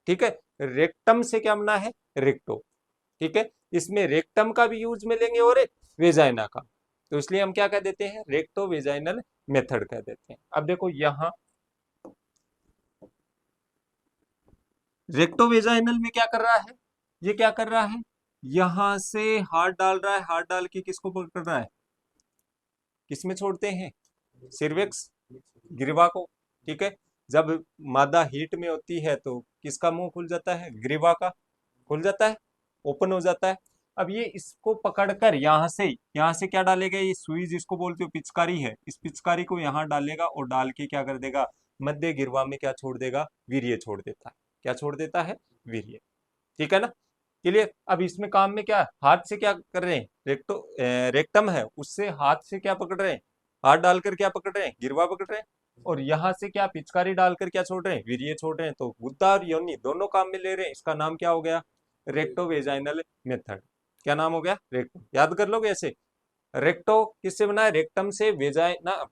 ठीक है, रेक्टम से क्या बना है? रेक्टो। ठीक है, इसमें रेक्टम का भी यूज मिलेंगे और वेजाइना का, तो इसलिए हम क्या कह देते हैं? रेक्टोवेजाइनल मेथड कह देते हैं। अब देखो यहाँ रेक्टोवेजाइनल में क्या कर रहा है? ये क्या कर रहा है? यहां से हाथ डाल रहा है, हाथ डाल के किसको पकड़ रहा है? किसमें छोड़ते हैं? सिर्वेक्स, ग्रीवा को। ठीक है, जब मादा हीट में होती है तो किसका मुंह खुल जाता है? ग्रीवा का खुल जाता है, ओपन हो जाता है। अब ये इसको पकड़कर यहाँ से क्या डालेगा? ये सुई जिसको बोलते हो पिचकारी है, इस पिचकारी को यहाँ डालेगा और डाल के क्या कर देगा? मध्य गिरवा में क्या छोड़ देगा? वीर्य छोड़ देता है। क्या छोड़ देता है? वीर्य। ठीक है ना? क्लियर? अब इसमें काम में क्या, हाथ से क्या कर रहे हैं? रेक्टम है, उससे हाथ से क्या पकड़ रहे हैं? हाथ डालकर क्या पकड़ रहे हैं? गिरवा पकड़ रहे हैं। और यहाँ से क्या पिचकारी डालकर क्या छोड़ रहे हैं? वीर्य छोड़ रहे हैं। तो गुद्दा और योनि दोनों काम में ले रहे हैं। इसका नाम क्या हो गया? रेक्टोवेजाइनल मेथड। क्या नाम हो गया? रेक्टो। याद कर लोगे ऐसे। रेक्टो किससे बना है? रेक्टम से। वेजाइना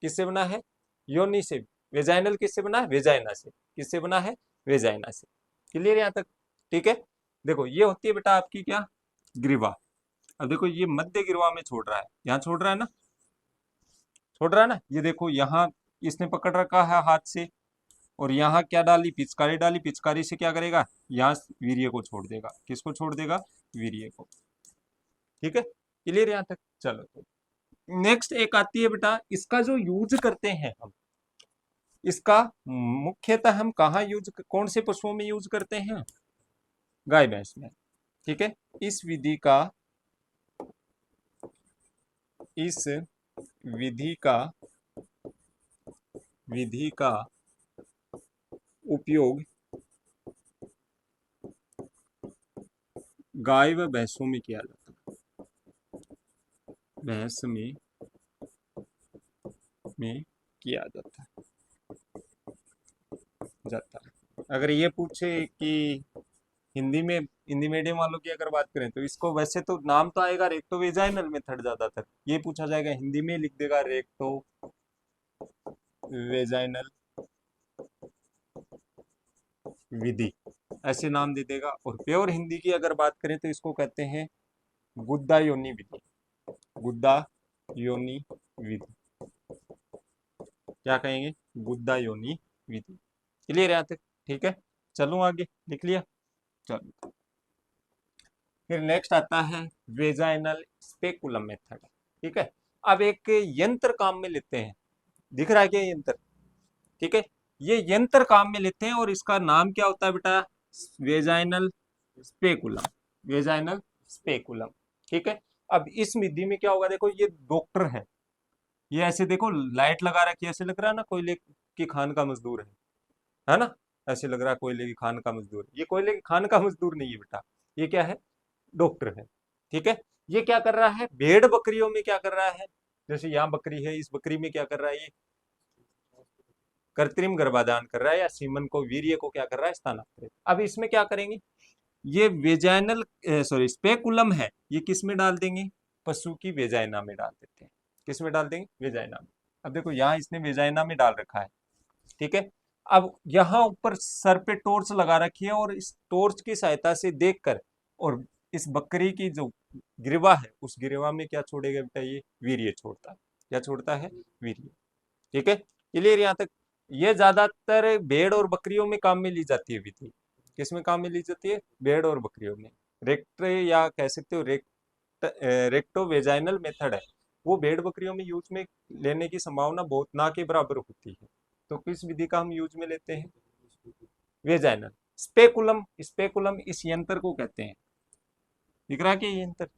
किससे बना है? योनि से। वेजाइनल किससे बना है? वेजाइना से। किससे बना है? वेजाइना से। क्लियर यहाँ तक? ठीक है, देखो ये होती है बेटा आपकी क्या? ग्रीवा। अब देखो ये मध्य ग्रीवा में छोड़ रहा है, यहाँ छोड़ रहा है ना? छोड़ रहा है ना? ये देखो यहाँ इसने पकड़ रखा है हाथ से, और यहाँ क्या डाली? पिचकारी डाली। पिचकारी से क्या करेगा? यहाँ वीर्य को छोड़ देगा। किसको छोड़ देगा? वीर्य को। ठीक है, क्लियर यहाँ तक? चलो नेक्स्ट एक आती है बेटा, इसका जो यूज करते हैं हम, इसका मुख्यतः हम कहाँ यूज, कौन से पशुओं में यूज करते हैं? गाय भैंस में। ठीक है, इस विधि का, इस विधि का विधि का उपयोग गाय व भैंसों में किया जाता है। भैंस में किया जाता है। अगर ये पूछे कि हिंदी में, हिंदी मीडियम वालों की अगर बात करें तो इसको, वैसे तो नाम तो आएगा रेक्टोवेजाइनल मेथड, ज्यादातर ये पूछा जाएगा, हिंदी में लिख देगा रेक्टोवेजाइनल विधि, ऐसे नाम दे देगा। और प्योर हिंदी की अगर बात करें तो इसको कहते हैं गुद्दा योनि विधि। गुद्दा योनि विधि। क्या कहेंगे? गुद्दा योनि विधि। क्लियर यहाँ तक? ठीक है, चलूं आगे, लिख लिया? चलो फिर नेक्स्ट आता है वेजाइनल स्पेकुलम मेथड। ठीक है, अब एक यंत्र काम में लेते हैं। दिख रहा है क्या यंत्र? ठीक है, ये यंत्र काम में लेते हैं और इसका नाम क्या होता है बेटा? Vaginal speculum. Vaginal speculum. ठीक है, अब इस विधि में क्या होगा? देखो ये डॉक्टर है, ये ऐसे देखो लाइट लगा रखी है, ऐसे लग रहा है ना कोयले की खान का मजदूर है ना? ऐसे लग रहा है कोयले की खान का मजदूर। ये कोयले की खान का मजदूर नहीं है बेटा, ये क्या है? डॉक्टर है। ठीक है, ये क्या कर रहा है? भेड़ बकरियों में क्या कर रहा है? जैसे यहाँ बकरी है, इस बकरी में क्या कर रहा है? ये कृत्रिम गर्भाधान कर रहा है, या सीमन को, वीर्य को क्या कर रहा है? स्थानांतरित। अब इसमें क्या करेंगे? ये वेजाइनल, सॉरी स्पेकुलम है, ये किस में डाल देंगे? पशु की वेजाइना में डाल देते हैं। किस में डाल देंगे? वेजाइना में। अब देखो यहाँ इसने वेजाइना में डाल रखा है। ठीक है, अब यहाँ ऊपर सर पे टॉर्च लगा रखी है, और इस टॉर्च की सहायता से देखकर, और इस बकरी की जो गिरवा है, उस गिरवा में क्या छोड़ेगा बेटा? ये वीर्य छोड़ता है। क्या छोड़ता है? वीर्य। ठीक है, क्लियर यहाँ तक। ये ज्यादातर भेड़ और बकरियों में काम में ली जाती है विधि। किसमें काम में ली जाती है? भेड़ और बकरियों में। रेक्ट या कह सकते हो रेक्टो वेजाइनल मेथड है, वो भेड़ बकरियों में यूज में लेने की संभावना बहुत ना के बराबर होती है। तो किस विधि का हम यूज में लेते हैं? वेजाइनल। स्पेकुलम, स्पेकुलम इस यंत्र को कहते हैं। दिख रहा है कि ये यंत्र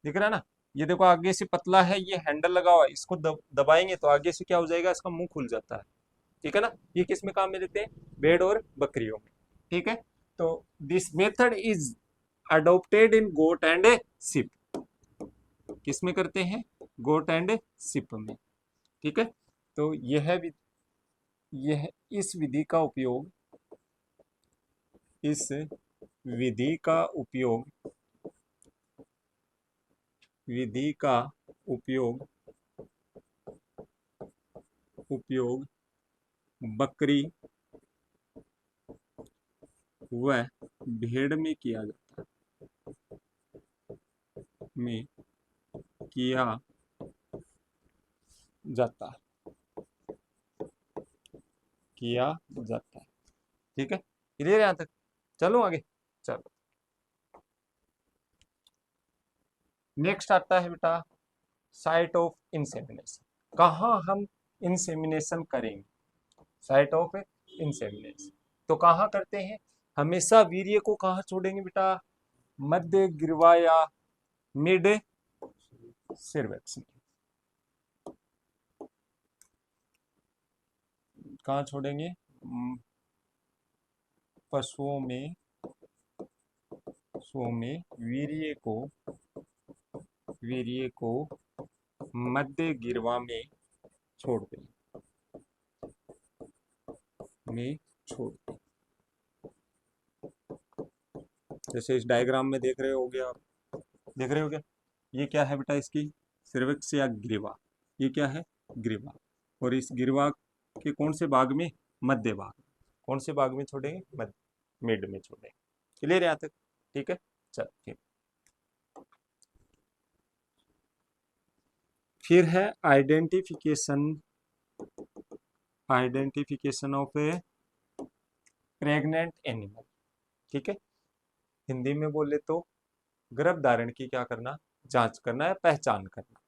दिख रहा है ना? ये देखो आगे से पतला है, ये हैंडल लगा हुआ है, इसको दबाएंगे तो आगे से क्या हो जाएगा, इसका मुंह खुल जाता है। ठीक है ना? ये किस में काम में लेते हैं? भेड़ और बकरियों में। ठीक है। तो this method is adopted in goat and sheep. किस में करते हैं? गोट एंड शिप में। ठीक है। तो यह इस विधि का उपयोग, इस विधि का उपयोग, विधि का उपयोग उपयोग बकरी व भेड़ में किया जाता में किया जाता किया जाता है। ठीक है, क्लियर यहां तक? चलो आगे। चलो नेक्स्ट आता है बेटा साइट ऑफ इंसेमिनेशन। कहाँ हम इंसेमिनेशन करेंगे? साइट ऑफ इंसेमिनेशन तो कहाँ करते हैं? हमेशा वीर्य को कहाँ छोड़ेंगे बेटा? मध्य गिरवा या मिड सिर्वेक्स में। कहाँ छोड़ेंगे? पशुओं में वीर्य को मध्य गिरवा में छोड़ दें, में छोड़ दें। जैसे इस डायग्राम में देख रहे होगे आप, देख रहे हो क्या? ये क्या है बेटा? इसकी सिर्वक्स या ग्रीवा। ये क्या है? ग्रीवा। और इस ग्रीवा के कौन से भाग में? मध्य भाग। कौन से भाग में छोड़ेंगे? मध्य, मिड में छोड़ेंगे। क्लियर यहाँ तक? ठीक है। चल ठीक। फिर है identification of A pregnant animal. ठीक है, हिंदी में बोले तो गर्भ धारण की क्या करना? जांच करना है, पहचान करना।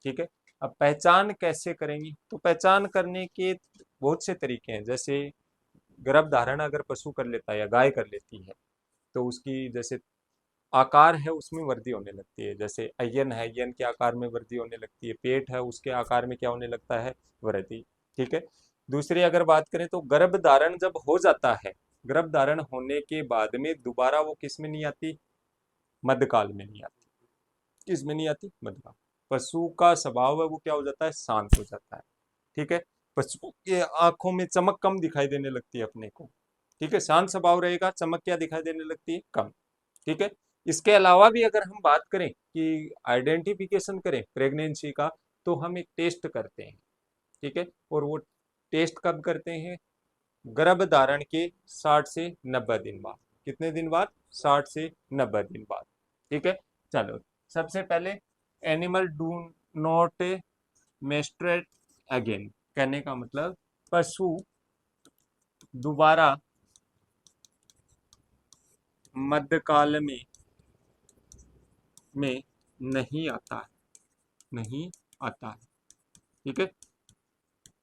ठीक है। अब पहचान कैसे करेंगे? तो पहचान करने के बहुत से तरीके हैं। जैसे गर्भ धारण अगर पशु कर लेता है या गाय कर लेती है तो उसकी जैसे आकार है उसमें वृद्धि होने लगती है। जैसे अयन है, अयन के आकार में वृद्धि होने लगती है। पेट है, उसके आकार में क्या होने लगता है? वृद्धि। ठीक है। दूसरी अगर बात करें तो गर्भ धारण जब हो जाता है, गर्भ धारण होने के बाद में दोबारा वो किस में नहीं आती? मध्यकाल में नहीं आती। किस में नहीं आती? मध्यकाल। पशु का स्वभाव है वो क्या हो जाता है? शांत हो जाता है। ठीक है। पशु के आंखों में चमक कम दिखाई देने लगती है अपने को। ठीक है, शांत स्वभाव रहेगा, चमक क्या दिखाई देने लगती है? कम। ठीक है। इसके अलावा भी अगर हम बात करें कि आइडेंटिफिकेशन करें प्रेगनेंसी का, तो हम एक टेस्ट करते हैं। ठीक है। और वो टेस्ट कब करते हैं? गर्भ धारण के 60 से 90 दिन बाद। कितने दिन बाद? 60 से 90 दिन बाद। ठीक है। चलो सबसे पहले एनिमल डू नॉट मेस्ट्रेट अगेन, कहने का मतलब पशु दोबारा मध्यकाल में नहीं आता है, नहीं आता है। ठीक है।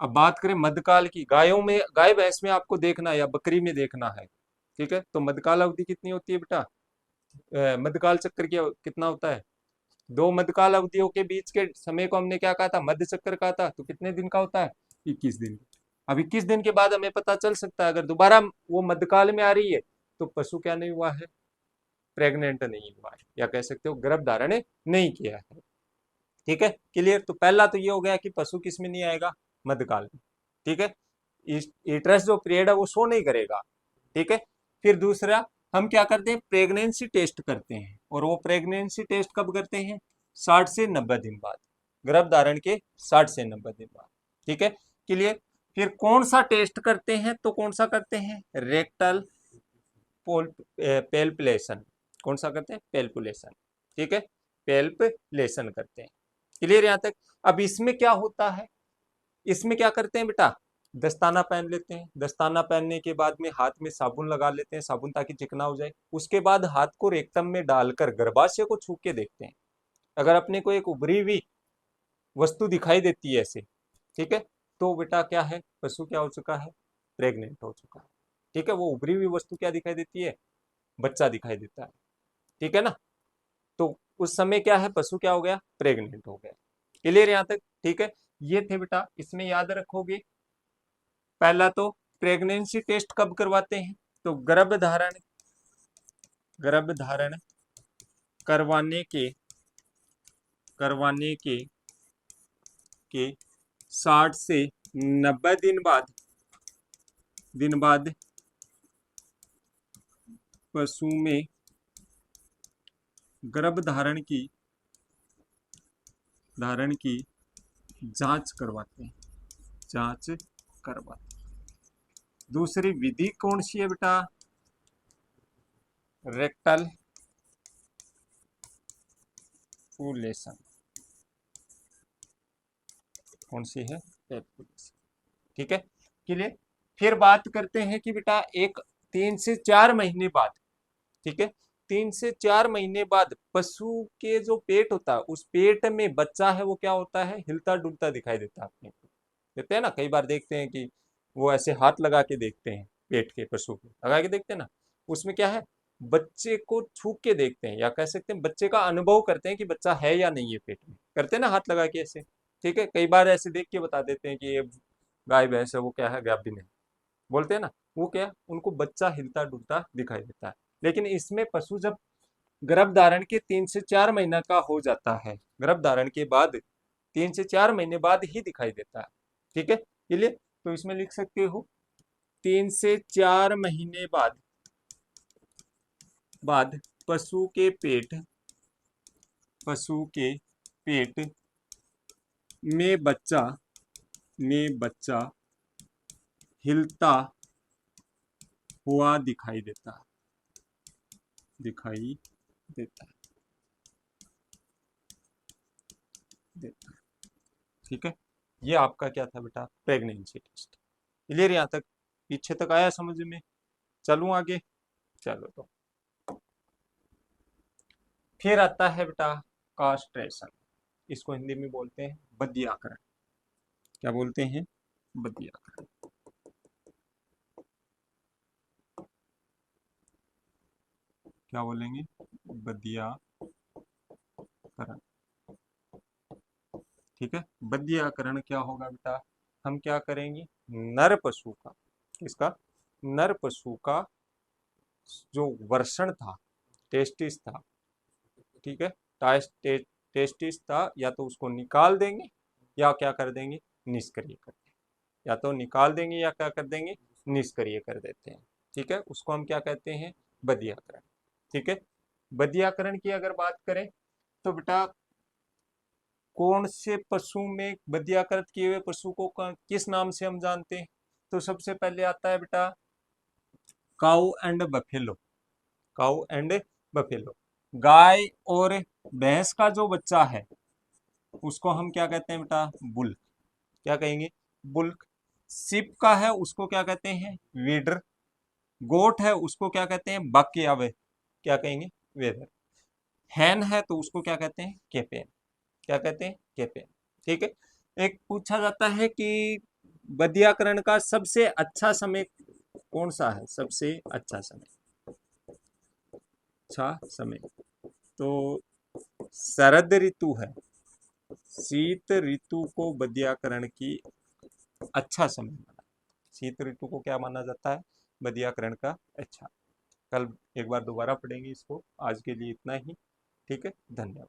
अब बात करें मध्यकाल की, गायों में, गाय भैंस में आपको देखना है या बकरी में देखना है। ठीक है। तो मध्यकाल अवधि कितनी होती है बेटा? मध्यकाल चक्र की कितना होता है? 2 मध्यकाल अवधियों के बीच के समय को हमने क्या कहा था? मध्य चक्र कहा था। तो कितने दिन का होता है? 21 दिन। अब 21 दिन के बाद हमें पता चल सकता है अगर दोबारा वो मध्यकाल में आ रही है तो पशु क्या नहीं हुआ है? प्रेग्नेंट नहीं हुआ है, या कह सकते हो गर्भ धारण नहीं किया है। ठीक है, क्लियर? तो पहला तो ये हो गया कि पशु किस में नहीं आएगा? मध्यकाल में। ठीक है। ईट्रस जो पीरियड है वो शो नहीं करेगा। ठीक है। फिर दूसरा हम क्या करते हैं? प्रेगनेंसी टेस्ट करते हैं। और वो प्रेगनेंसी टेस्ट कब करते हैं? 60 से 90 दिन बाद, गर्भ धारण के 60 से 90 दिन बाद। ठीक है, क्लियर? फिर कौन सा टेस्ट करते हैं? तो कौन सा करते हैं? रेक्टल पेल्पुलेशन। कौन सा करते हैं? पेल्पुलेशन। ठीक है, पेल्पुलेशन करते हैं। क्लियर यहां तक? अब इसमें क्या होता है? इसमें क्या करते हैं बेटा, दस्ताना पहन लेते हैं, दस्ताना पहनने के बाद में हाथ में साबुन लगा लेते हैं, साबुन ताकि चिकना हो जाए। उसके बाद हाथ को रेक्टम में डालकर गर्भाशय को छू के देखते हैं। अगर अपने को एक उभरी हुई वस्तु दिखाई देती है ऐसे, ठीक है, तो बेटा क्या है, पशु क्या हो चुका है, प्रेग्नेंट हो चुका है। ठीक है, वो उभरी हुई वस्तु क्या दिखाई देती है, बच्चा दिखाई देता है। ठीक है ना, तो उस समय क्या है, पशु क्या हो गया, प्रेग्नेंट हो गया। क्लियर यहाँ तक? ठीक है, ये थे बेटा, इसमें याद रखोगे। पहला तो प्रेगनेंसी टेस्ट कब करवाते हैं, तो गर्भधारण गर्भधारण करवाने के करवाने के 60 से 90 दिन बाद पशु में गर्भधारण धारण की जांच करवाते हैं, जांच करवाते हैं। दूसरी विधि कौन सी है बेटा, रेक्टल एपुलेशन। कौन सी है, एपुलेशन। ठीक है, क्लियर। फिर बात करते हैं कि बेटा एक 3 से 4 महीने बाद, ठीक है, 3 से 4 महीने बाद पशु के जो पेट होता है, उस पेट में बच्चा है वो क्या होता है, हिलता डुलता दिखाई देता है अपने को। देखते हैं ना, कई बार देखते हैं कि वो ऐसे हाथ लगा के देखते हैं, पेट के पशु को लगा के देखते हैं ना, उसमें क्या है, बच्चे को छू के देखते हैं, या कह सकते हैं बच्चे का अनुभव करते हैं कि बच्चा है या नहीं है पेट में, करते हैं ना हाथ लगा के ऐसे। ठीक है, कई बार ऐसे देख के बता देते हैं कि ये गाय भैंस है, वो क्या है, गाभिन है, बोलते हैं ना, वो क्या, उनको बच्चा हिलता डुलता दिखाई देता है। लेकिन इसमें पशु जब गर्भधारण के 3 से 4 महीना का हो जाता है, गर्भधारण के बाद 3 से 4 महीने बाद ही दिखाई देता है। ठीक है, क्लियर। तो इसमें लिख सकते हो 3 से 4 महीने बाद पशु के पेट में बच्चा हिलता हुआ दिखाई देता है, दिखाई देता है, देता है। ठीक है, ये आपका क्या था बेटा, प्रेगनेंसी टेस्ट। क्लियर यहाँ तक, पीछे तक आया समझ में? चलूं आगे, चलो। तो फिर आता है बेटा कास्ट्रेशन, इसको हिंदी में बोलते हैं बधियाकरण। क्या बोलते हैं, बधियाकरण। क्या बोलेंगे, बधियाकरण। ठीक है, बधियाकरण क्या होगा बेटा, हम क्या करेंगे, नर पशु का, इसका नर पशु का जो वर्षण था, टेस्टिस था, ठीक है, टेस्टिस था, या तो उसको निकाल देंगे या क्या कर देंगे, निष्क्रिय कर देंगे, या तो निकाल देंगे या क्या कर देंगे, निष्क्रिय कर देते हैं। ठीक है, उसको हम क्या कहते हैं, बधियाकरण। ठीक है, बधियाकरण की अगर बात करें तो बेटा कौन से पशु में बधियाकृत किए हुए पशु को किस नाम से हम जानते हैं, तो सबसे पहले आता है बेटा cow and buffalo. Cow and buffalo, गाय और भैंस का जो बच्चा है उसको हम क्या कहते हैं बेटा, बुल्क। क्या कहेंगे, बुल्क। सिप का है उसको क्या कहते हैं, वीडर। गोट है उसको क्या कहते हैं, बक या वे, क्या कहेंगे, वेदर। हैन है तो उसको क्या कहते हैं, केपेन। क्या कहते हैं, केपेन। ठीक है, एक पूछा जाता है कि बधियाकरण का सबसे अच्छा समय कौन सा है, सबसे अच्छा समय, अच्छा समय तो शरद ऋतु है। शीत ऋतु को बधियाकरण की अच्छा समय माना, शीत ऋतु को क्या माना जाता है, बधियाकरण का अच्छा। कल एक बार दोबारा पढ़ेंगे इसको, आज के लिए इतना ही। ठीक है, धन्यवाद।